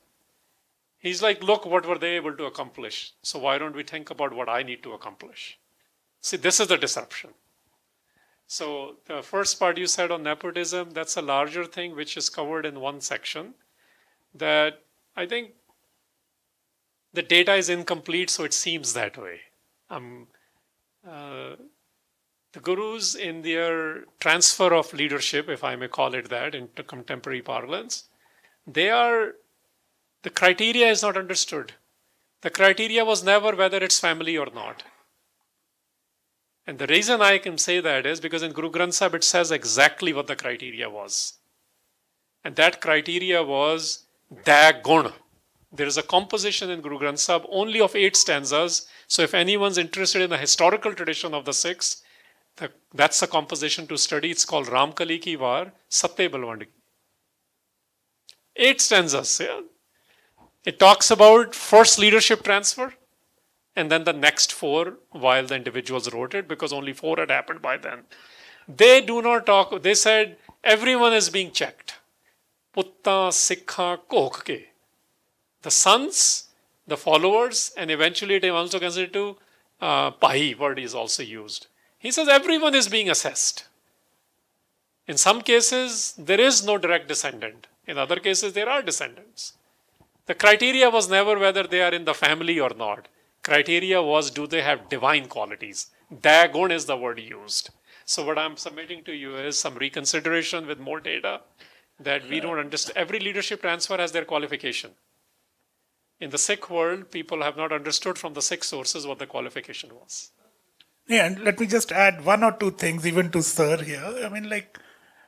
He's like, look, what were they able to accomplish? So why don't we think about what I need to accomplish? See, this is the disruption. So the first part you said on nepotism, that's a larger thing which is covered in one section. That I think the data is incomplete, so it seems that way. The gurus in their transfer of leadership, if I may call it that, into contemporary parlance, the criteria is not understood. The criteria was never whether it's family or not. And the reason I can say that is because in Guru Granth Sahib it says exactly what the criteria was. And that criteria was Da Gun. There is a composition in Guru Granth Sahib only of 8 stanzas. So if anyone's interested in the historical tradition of the Sikhs, that's a composition to study. It's called Ramkali Ki Var, Satte Balwand Ki. 8 stanzas. Yeah? It talks about first leadership transfer and then the next 4 while the individuals wrote it, because only 4 had happened by then. They do not talk, they said everyone is being checked. Putta, Sikha, Kokh ke. The sons, the followers, and eventually it is also considered to Pahi word is also used. He says everyone is being assessed. In some cases, there is no direct descendant. In other cases, there are descendants. The criteria was never whether they are in the family or not. Criteria was, do they have divine qualities? Dagon is the word used. So what I'm submitting to you is some reconsideration with more data that we don't understand. Every leadership transfer has their qualification. In the Sikh world, people have not understood from the Sikh sources what the qualification was. Yeah, and let me just add 1 or 2 things even to Sir here. I mean, like,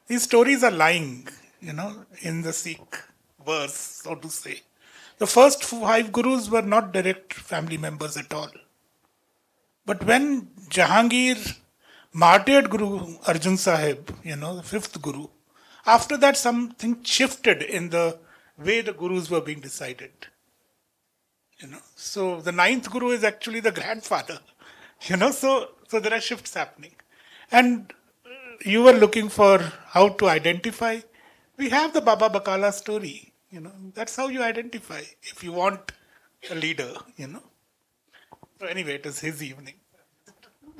these stories are lying, in the Sikh verse, so to say. The first 5 gurus were not direct family members at all. But when Jahangir martyred Guru Arjan Sahib, the 5th guru, after that something shifted in the way the gurus were being decided. So the 9th guru is actually the grandfather. So there are shifts happening. And you were looking for how to identify. We have the Baba Bakala story. That's how you identify if you want a leader. So anyway, it is his evening.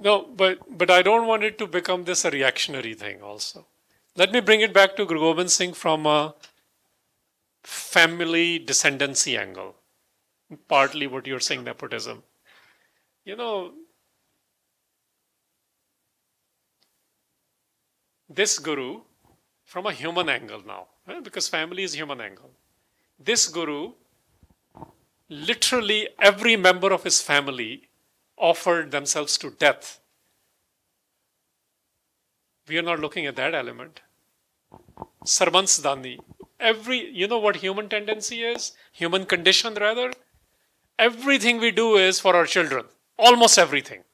No, but I don't want it to become this a reactionary thing also. Let me bring it back to Guru Gobind Singh from a family descendancy angle. Partly what you're saying, nepotism. This guru, from a human angle now, right? Because family is human angle. This Guru, literally every member of his family offered themselves to death. We are not looking at that element. Sarvans Dani. You know what human tendency is? Human condition, rather. Everything we do is for our children. Almost everything.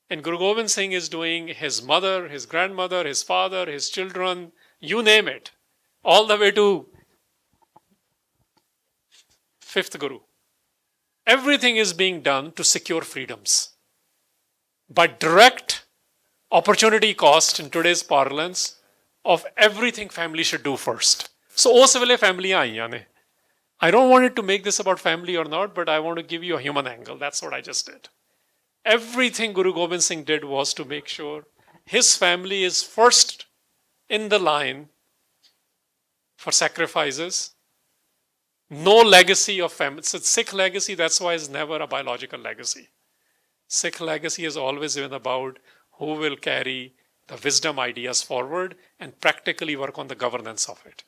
And Guru Gobind Singh is doing his mother, his grandmother, his father, his children, you name it. All the way to fifth Guru. Everything is being done to secure freedoms. But direct opportunity cost in today's parlance of everything family should do first. So, us vele family aayiyan ne. I don't want it to make this about family or not, but I want to give you a human angle. That's what I just did. Everything Guru Gobind Singh did was to make sure his family is first in the line for sacrifices. No legacy of family. It's a Sikh legacy, that's why it's never a biological legacy. Sikh legacy has always been about who will carry the wisdom ideas forward and practically work on the governance of it.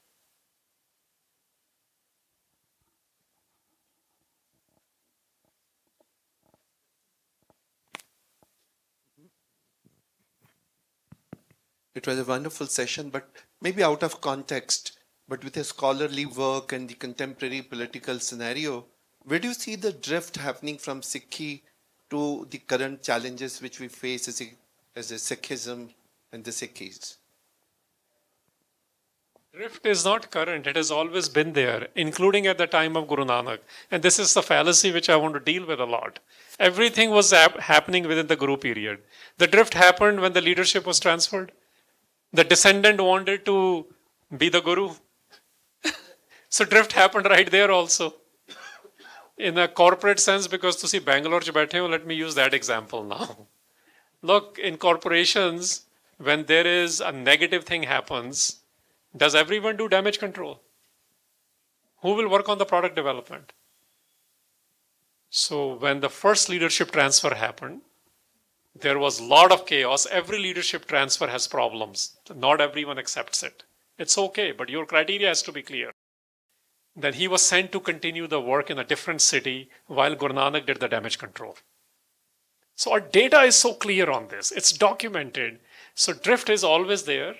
It was a wonderful session, but maybe out of context, but with a scholarly work and the contemporary political scenario, where do you see the drift happening from Sikhi to the current challenges which we face as a Sikhism and the Sikhis? Drift is not current, it has always been there, including at the time of Guru Nanak. And this is the fallacy which I want to deal with a lot. Everything was happening within the Guru period. The drift happened when the leadership was transferred. The descendant wanted to be the Guru. So drift happened right there also. In a corporate sense, because to see Bengaluru ch baithe ho, let me use that example now. Look, in corporations, when there is a negative thing happens, does everyone do damage control? Who will work on the product development? So when the first leadership transfer happened, there was a lot of chaos. Every leadership transfer has problems. Not everyone accepts it. It's okay, but your criteria has to be clear. Then he was sent to continue the work in a different city while Guru Nanak did the damage control. So our data is so clear on this. It's documented. So drift is always there.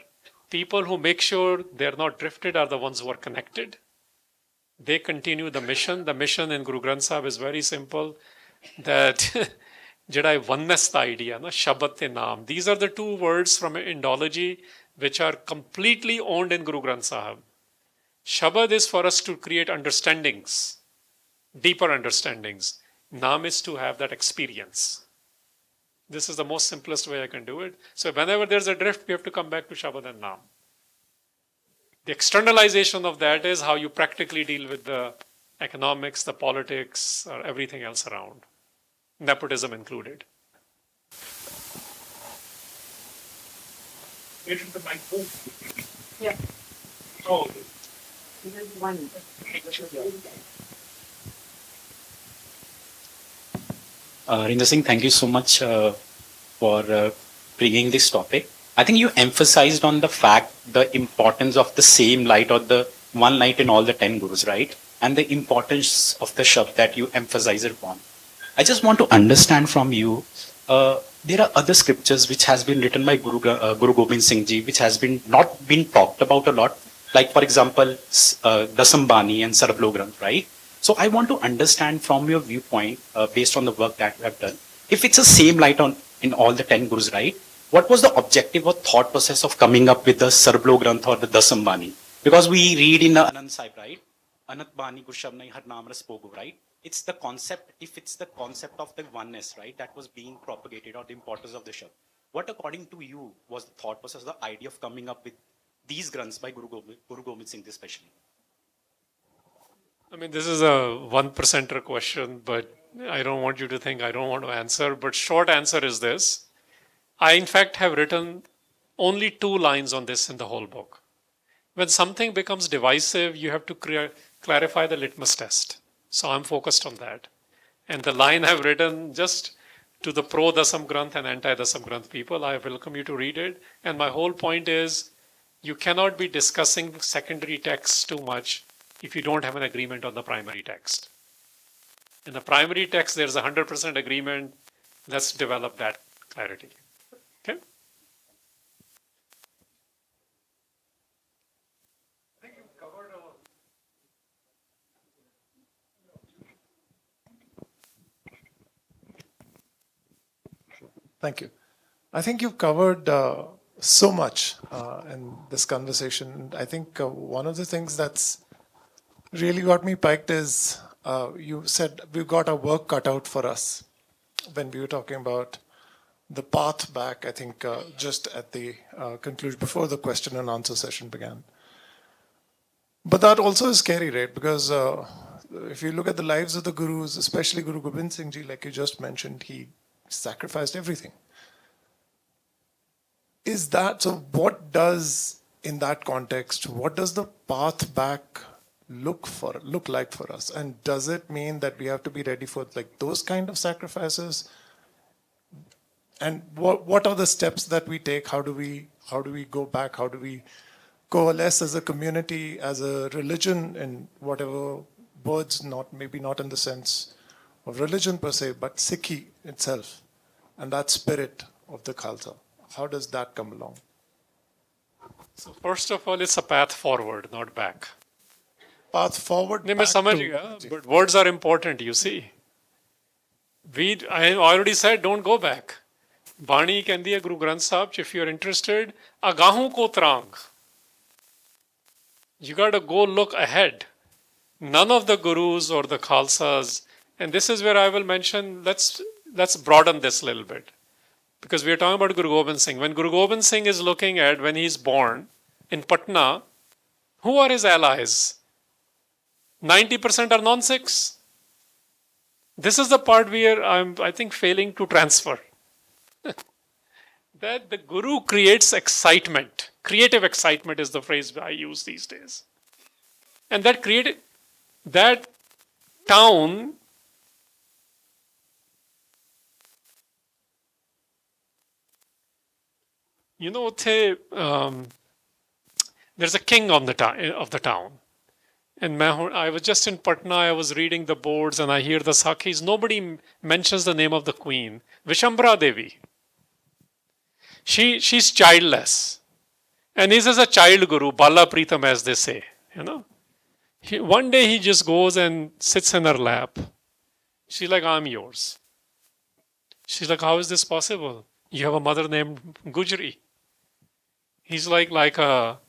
People who make sure they're not drifted are the ones who are connected. They continue the mission. The mission in Guru Granth Sahib is very simple. That Jedi oneness the idea, na Shabad te naam. These are the two words from Indology which are completely owned in Guru Granth Sahib. Shabad is for us to create understandings, deeper understandings. Naam is to have that experience. This is the most simplest way I can do it. So whenever there's a drift, we have to come back to Shabad and Naam. The externalization of that is how you practically deal with the economics, the politics, or everything else around. Nepotism included. Yeah. Oh. One. Harinder Singh, thank you so much for bringing this topic. I think you emphasized on the fact, the importance of the same light or the one light in all the 10 gurus, right? And the importance of the Shabd that you emphasize upon. I just want to understand from you, there are other scriptures which has been written by Guru Gobind Singh Ji, which has been not been talked about a lot. Like for example, Dasam Bani and Sarvlo Granth, right? So I want to understand from your viewpoint, based on the work that you have done, if it's the same light on in all the 10 gurus, right? What was the objective or thought process of coming up with the Sarvlo Granth or the Dasam Bani? Because we read in the Anand Sahib, right? Anat Bani Gushabnai Har Namra Spogu, right? It's the concept, if it's the concept of the oneness, right, that was being propagated, or the importance of the Shabd. What according to you was the thought process, the idea of coming up with these granths by Guru Gobind Singh especially? I mean, this is a 1%er question, but I don't want you to think I don't want to answer. But short answer is this. I, in fact, have written only 2 lines on this in the whole book. When something becomes divisive, you have to clarify the litmus test. So I'm focused on that. And the line I've written just to the pro-Dasam Granth and anti-Dasam Granth people, I welcome you to read it. And my whole point is, You cannot be discussing secondary texts too much if you don't have an agreement on the primary text. In the primary text, there's 100% agreement. Let's develop that clarity. Okay? Thank you. I think you've covered so much in this conversation. I think one of the things that's really got me piked is you said we've got our work cut out for us when we were talking about the path back, I think just at the conclusion, before the question and answer session began. But that also is scary, right? Because if you look at the lives of the gurus, especially Guru Gobind Singh Ji, like you just mentioned, he sacrificed everything. Is that, so what does, in that context, what does the path back look like for us? And does it mean that we have to be ready for like those kind of sacrifices? And what are the steps that we take? How do we go back? How do we coalesce as a community, as a religion, in whatever words, maybe not in the sense of religion per se, but Sikhi itself, and that spirit of the Khalsa. How does that come along? So first of all, it's a path forward, not back. Path forward. नहीं मैं समझ गया, but words are important, you see. I already said, don't go back. Bani ਕਹਿੰਦੀ ਹੈ Guru Granth Sahib, if you're interested, agahu ko trang. You got to go look ahead. None of the gurus or the Khalsas, and this is where I will mention, let's broaden this a little bit. Because we are talking about Guru Gobind Singh. When Guru Gobind Singh is looking at when he's born in Patna, who are his allies? 90% are non-Sikhs. This is the part where I'm, I think, failing to transfer. That the Guru creates excitement. Creative excitement is the phrase I use these days. And that town, you know, there's a king of the town. And I was just in Patna, I was reading the boards and I hear the Sakhis. Nobody mentions the name of the queen, Vishambhara Devi. She's childless. And this is a child guru, Bala Pritam as they say. You know, one day he just goes and sits in her lap. She's like, I'm yours. She's like, how is this possible? You have a mother named Gujri. He's like a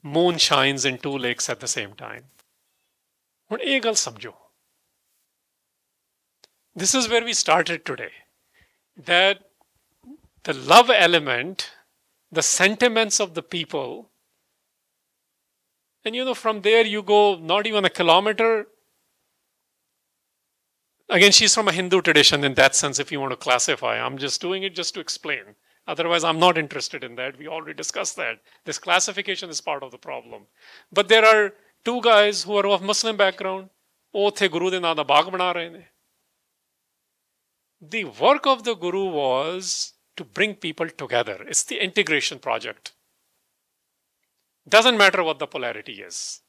moon shines in two lakes at the same time. But ek gal samjho. This is where we started today. That the love element, the sentiments of the people, and you know, from there you go not even a kilometer. Again, she's from a Hindu tradition in that sense, if you want to classify. I'm just doing it just to explain. Otherwise, I'm not interested in that. We already discussed that. This classification is part of the problem. But there are two guys who are of Muslim background. Oh, the Guru de naam da baag bana rahe ne. The work of the Guru was to bring people together. It's the integration project. Doesn't matter what the polarity is.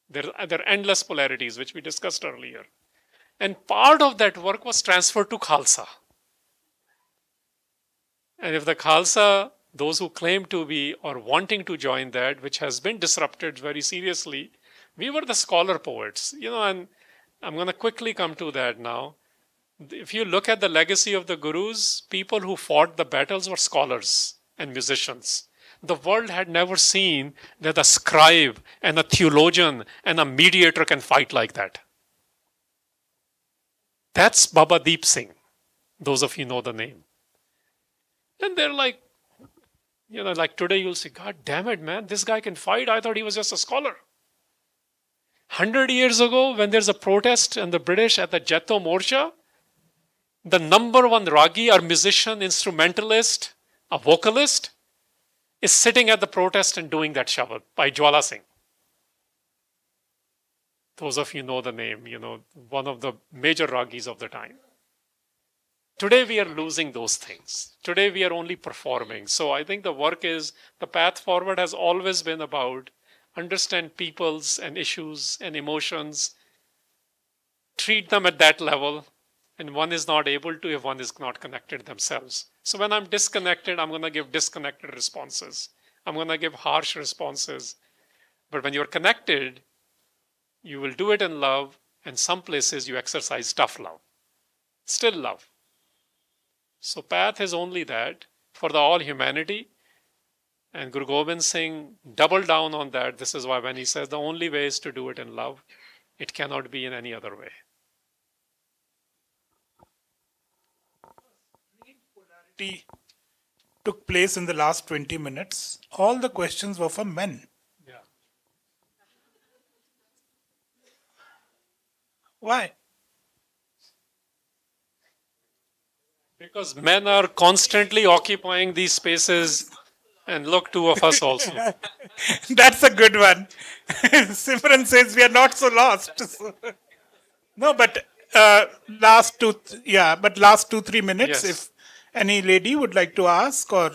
There are endless polarities, which we discussed earlier. And part of that work was transferred to Khalsa. And if the Khalsa, those who claim to be or wanting to join that, which has been disrupted very seriously, we were the scholar poets. You know, and I'm going to quickly come to that now. If you look at the legacy of the gurus, people who fought the battles were scholars and musicians. The world had never seen that a scribe and a theologian and a mediator can fight like that. That's Baba Deep Singh. Those of you know the name. And they're like, you know, like today you'll say, God damn it, man, this guy can fight. I thought he was just a scholar. 100 years ago, when there's a protest in the British at the Jetto Morcha, the number one ragi or musician, instrumentalist, a vocalist, is sitting at the protest and doing that shabad by Jwala Singh. Those of you know the name, you know, one of the major ragis of the time. Today we are losing those things. Today we are only performing. So I think the path forward has always been about understand peoples and issues and emotions, treat them at that level, and one is not able to if one is not connected themselves. So when I'm disconnected, I'm going to give disconnected responses. I'm going to give harsh responses. But when you're connected, you will do it in love, and some places you exercise tough love. Still love. So path is only that for the all humanity. And Guru Gobind Singh doubled down on that. This is why when he says the only way is to do it in love, it cannot be in any other way. Polarity took place in the last 20 minutes. All the questions were for men. Yeah. Why? Because men are constantly occupying these spaces, and look, two of us also. That's a good one. Simran says we are not so lost. No, but last 2-3 minutes, Yes. if any lady would like to ask or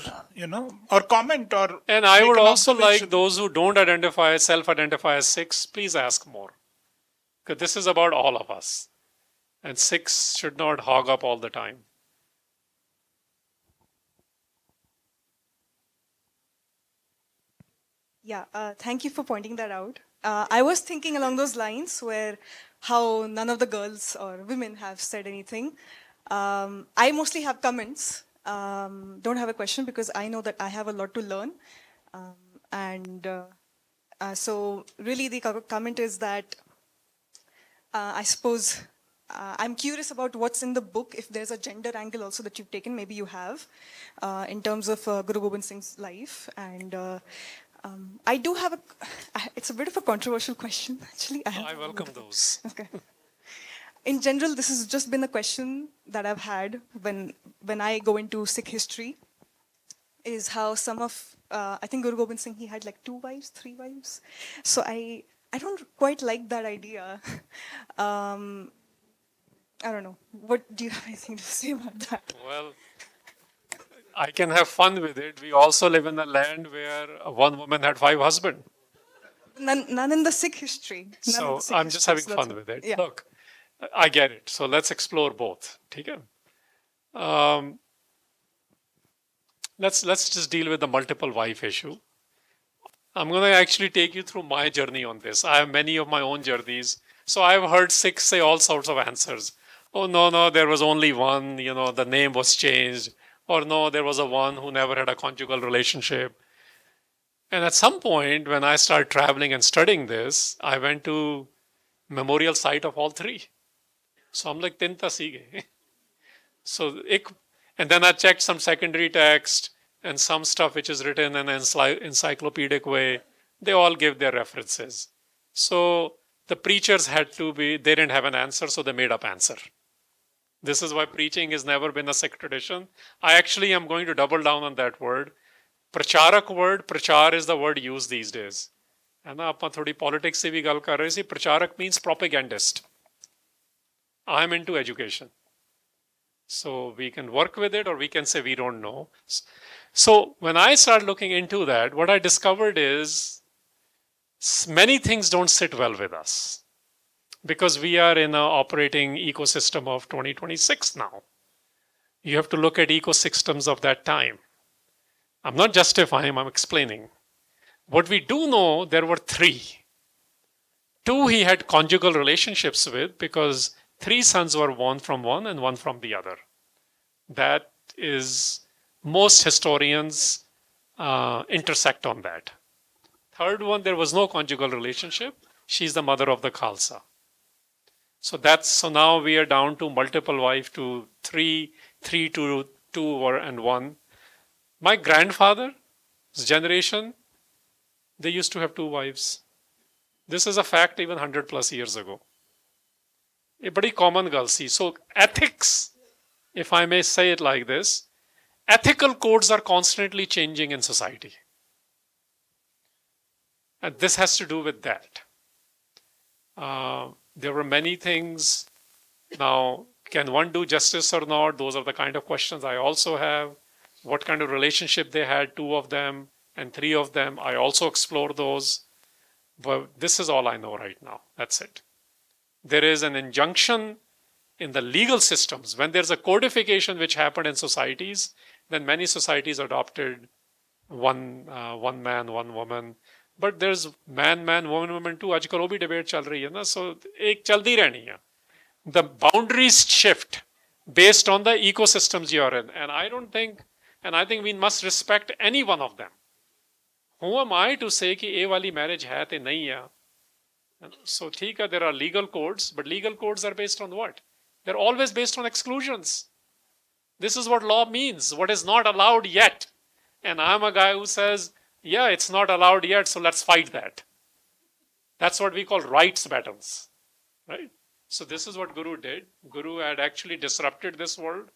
or comment or And I make would an also like observation. those who don't self-identify as Sikhs, please ask more. Because this is about all of us. And Sikhs should not hog up all the time. Yeah, thank you for pointing that out. I was thinking along those lines where how none of the girls or women have said anything. I mostly have comments. Don't have a question because I know that I have a lot to learn. So really the comment is that I suppose I'm curious about what's in the book, if there's a gender angle also that you've taken, maybe you have, in terms of Guru Gobind Singh's life. And I do have it's a bit of a controversial question, actually. I welcome those. Okay. In general, this has just been a question that I've had when I go into Sikh history, is how some of, I think Guru Gobind Singh, he had like 2 wives, 3 wives. So I don't quite like that idea. I don't know. What do you have anything to say about that? Well, I can have fun with it. We also live in a land where one woman had 5 husbands. None in the Sikh history. So I'm just having fun with it. Yeah. Look, I get it. So let's explore both. Okay? Let's just deal with the multiple wife issue. I'm going to actually take you through my journey on this. I have many of my own journeys. So I've heard Sikhs say all sorts of answers. Oh, no, there was only one, the name was changed. Or no, there was a one who never had a conjugal relationship. And at some point, when I started traveling and studying this, I went to memorial site of all 3. So I'm like, tinta sige. So, and then I checked some secondary text and some stuff which is written in an encyclopedic way. They all give their references. So the preachers they didn't have an answer, so they made up answer. This is why preaching has never been a Sikh tradition. I actually am going to double down on that word. Pracharak word, prachar is the word used these days. And ਆਪਾਂ ਥੋੜੀ politics se bhi ਗੱਲ ਕਰ ਰਹੇ ਸੀ. Pracharak means propagandist. I'm into education. So we can work with it or we can say we don't know. So when I started looking into that, what I discovered is many things don't sit well with us. Because we are in an operating ecosystem of 2026 now. You have to look at ecosystems of that time. I'm not justifying, I'm explaining. What we do know, there were 3. 2 he had conjugal relationships with because 3 sons were born from one and one from the other. That is, most historians intersect on that. 3rd one, there was no conjugal relationship. She's the mother of the Khalsa. So now we are down to multiple wife to 3 to 2 and 1. My grandfather's generation, they used to have 2 wives. This is a fact even 100 plus years ago. A pretty common gal si. So ethics, if I may say it like this, ethical codes are constantly changing in society. And this has to do with that. There were many things. Now, Can one do justice or not? Those are the kind of questions I also have. What kind of relationship they had, two of them and three of them, I also explore those. But this is all I know right now. That's it. There is an injunction in the legal systems. When there's a codification which happened in societies, then many societies adopted one man, one woman. But there's man, woman, woman too. आजकल वो भी debate चल रही है ना. So एक चलती रहनी है. The boundaries shift based on the ecosystems you're in. And I think we must respect any one of them. Who am I to say कि ये वाली marriage है ते नहीं है? So ठीक है, there are legal codes, but legal codes are based on what? They're always based on exclusions. This is what law means, what is not allowed yet. And I'm a guy who says, yeah, it's not allowed yet, so let's fight that. That's what we call rights battles, right? So this is what Guru did. Guru had actually disrupted this world.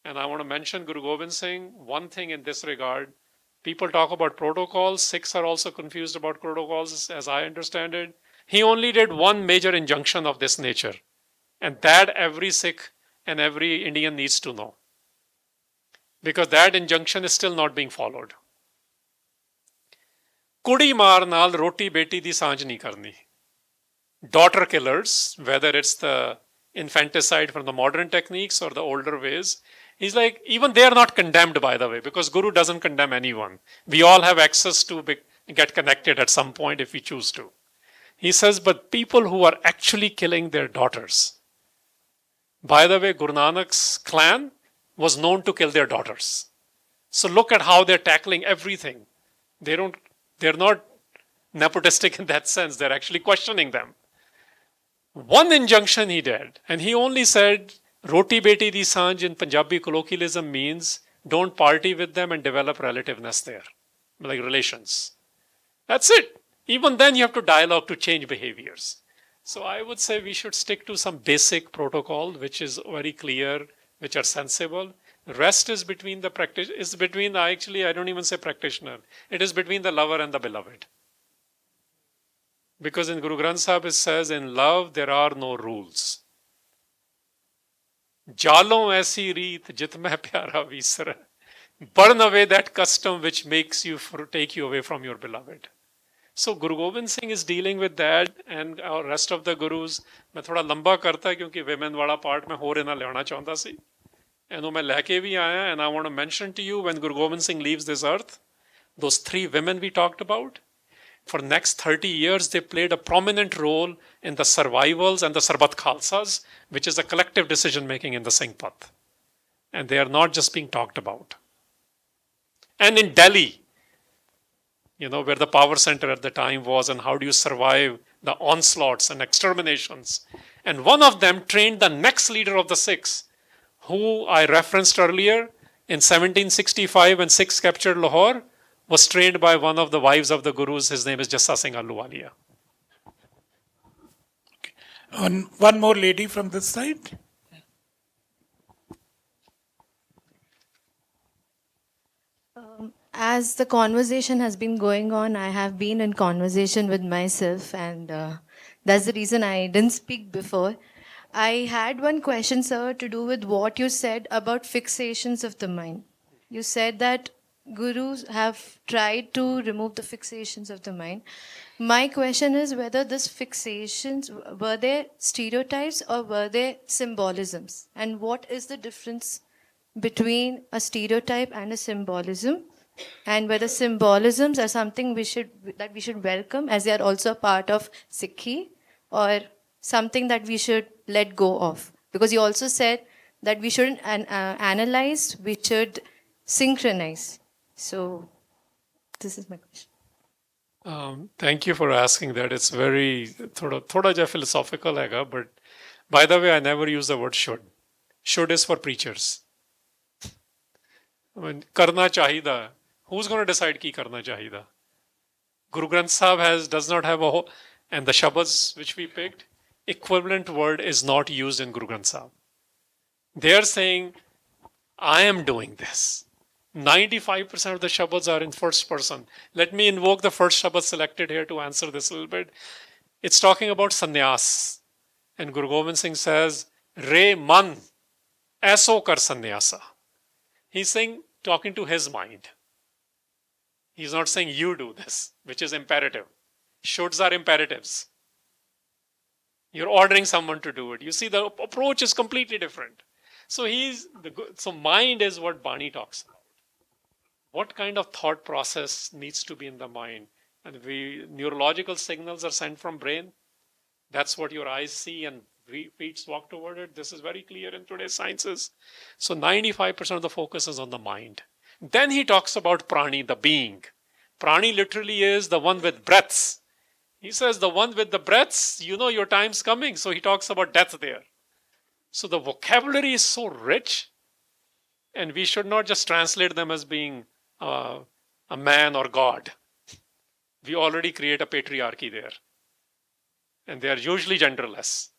And I want to mention Guru Gobind Singh. One thing in this regard, people talk about protocols. Sikhs are also confused about protocols, as I understand it. He only did one major injunction of this nature. And that every Sikh and every Indian needs to know. Because that injunction is still not being followed. Kudi maar naal roti beti di saanj nahi karni. Daughter killers, whether it's the infanticide from the modern techniques or the older ways, he's like, even they are not condemned, by the way, because Guru doesn't condemn anyone. We all have access to get connected at some point if we choose to. He says, but people who are actually killing their daughters. By the way, Guru Nanak's clan was known to kill their daughters. So look at how they're tackling everything. They're not nepotistic in that sense. They're actually questioning them. One injunction he did, and he only said, Roti beti di sanj in Punjabi colloquialism means don't party with them and develop relativeness there, like relations. That's it. Even then you have to dialogue to change behaviors. So I would say we should stick to some basic protocol, which is very clear, which are sensible. The rest is between the practice, is between, actually, I don't even say practitioner. It is between the lover and the beloved. Because in Guru Granth Sahib it says, in love there are no rules. Jalon aisi reet jit mein pyara visra. Burn away that custom which makes you take you away from your beloved. So Guru Gobind Singh is dealing with that, and our rest of the gurus. मैं थोड़ा लंबा करता क्योंकि women वाला part में होर ना लेना चाहता सी. And वो मैं लेके भी आया, and I want to mention to you when Guru Gobind Singh leaves this earth, those three women we talked about, for next 30 years they played a prominent role in the survivals and the Sarbat Khalsas, which is a collective decision making in the Singh Path. And they are not just being talked about. And in Delhi, where the power center at the time was, and how do you survive the onslaughts and exterminations. And one of them trained the next leader of the Sikhs, who I referenced earlier in 1765 when Sikhs captured Lahore, was trained by one of the wives of the Gurus. His name is Jassa Singh Ahluwalia. Okay. One more lady from this side. As the conversation has been going on, I have been in conversation with myself, and that's the reason I didn't speak before. I had one question, sir, to do with what you said about fixations of the mind. You said that gurus have tried to remove the fixations of the mind. My question is whether these fixations, were they stereotypes or were they symbolisms? And what is the difference between a stereotype and a symbolism? And whether symbolisms are something that we should welcome, as they are also a part of Sikhi, or something that we should let go of? Because you also said that we shouldn't analyze, we should synchronize. So this is my question. Thank you for asking that. It's very thoda ja philosophical hai, but by the way, I never use the word should. Should is for preachers. I mean, karna chahida. Who's going to decide ki karna chahida? Guru Granth Sahib does not have a whole, and the Shabads which we picked, equivalent word is not used in Guru Granth Sahib. They are saying, I am doing this. 95% of the Shabads are in first person. Let me invoke the first Shabad selected here to answer this a little bit. It's talking about sannyas. And Guru Gobind Singh says, Re man aso kar sannyasa. He's saying, talking to his mind. He's not saying you do this, which is imperative. Shoulds are imperatives. You're ordering someone to do it. You see, the approach is completely different. So so mind is what Bani talks about. What kind of thought process needs to be in the mind? And neurological signals are sent from brain. That's what your eyes see and feet walk toward it. This is very clear in today's sciences. So 95% of the focus is on the mind. Then he talks about prani, the being. Prani literally is the one with breaths. He says the one with the breaths, you know your time's coming. So he talks about death there. So the vocabulary is so rich, and we should not just translate them as being a man or God. We already create a patriarchy there. And they are usually genderless.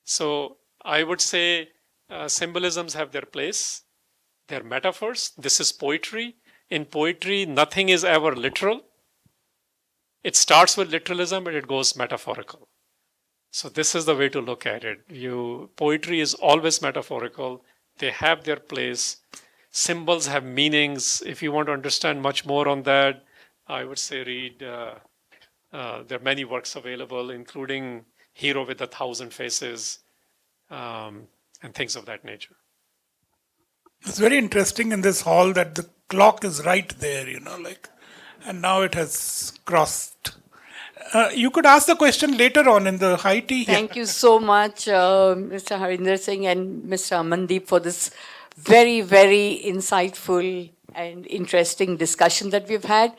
So I would say symbolisms have their place. They're metaphors. This is poetry. In poetry, nothing is ever literal. It starts with literalism, but it goes metaphorical. So this is the way to look at it. Poetry is always metaphorical. They have their place. Symbols have meanings. If you want to understand much more on that, I would say read, there are many works available, including Hero with 1,000 Faces, and things of that nature. It's very interesting in this hall that the clock is right there, and now it has crossed. You could ask the question later on in the high tea. Thank you so much, Mr. Harinder Singh and Mr. Amandeep, for this very, very insightful and interesting discussion that we've had.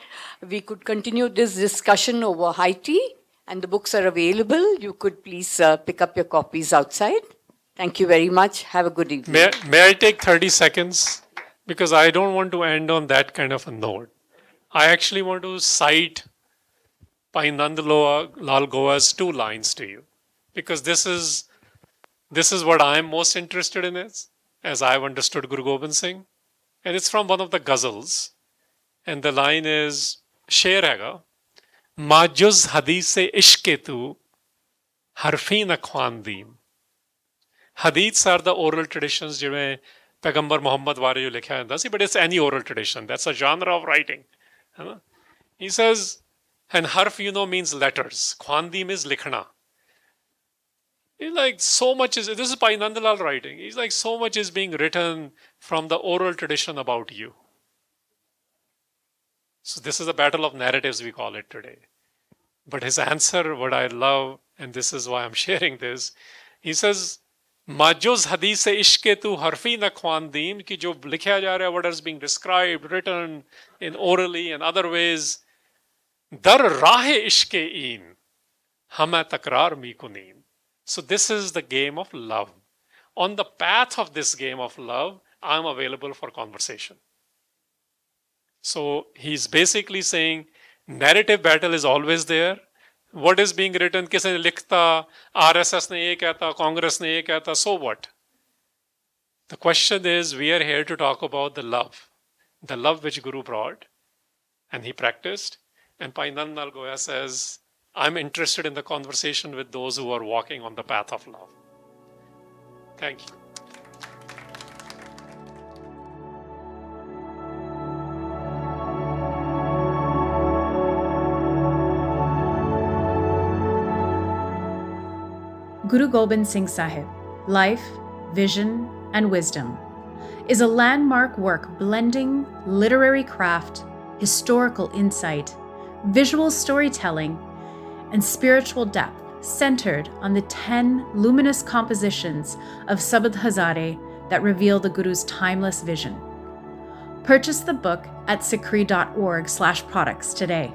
We could continue this discussion over high tea, and the books are available. You could please pick up your copies outside. Thank you very much. Have a good evening. May I take 30 seconds? Because I don't want to end on that kind of a note. I actually want to cite Bhai Nand Lal Goa's 2 lines to you. Because this is what I'm most interested in, as I've understood Guru Gobind Singh. And it's from one of the ghazals. And the line is, Sher haiga, Majuz hadise ishke tu, harfi na khwandim. Hadiths are the oral traditions, jive Paigambar Muhammad ware jo likha hai, but it's any oral tradition. That's a genre of writing. He says, and harf, means letters. Khwandim is likhna. He's like, so much this is Bhai Nandalal writing. He's like, so much is being written from the oral tradition about you. So this is a battle of narratives, we call it today. But his answer, what I love, and this is why I'm sharing this, he says, Majuz hadith se ishke tu harfi na khwandim, ki jo likhya ja raha, what is being described, written in orally and other ways, dar rahe ishke een, hama takrar mi kunin. So this is the game of love. On the path of this game of love, I'm available for conversation. So he's basically saying, narrative battle is always there. What is being written? Kisi ne likhta, RSS ne ye kehta, Congress ne ye kehta, so what? The question is, we are here to talk about the love which Guru brought and he practiced. And Bhai Nand Lal Goya says, I'm interested in the conversation with those who are walking on the path of love. Thank you. Guru Gobind Singh Sahib, Life, Vision, and Wisdom, is a landmark work blending literary craft, historical insight, visual storytelling, and spiritual depth centered on the 10 luminous compositions of Sabad Hazare that reveal the Guru's timeless vision. Purchase the book at sikri.org/products today.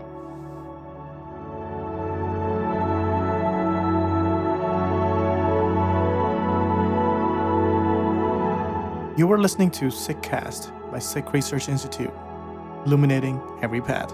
You are listening to Sikhcast by Sikh Research Institute, illuminating every path.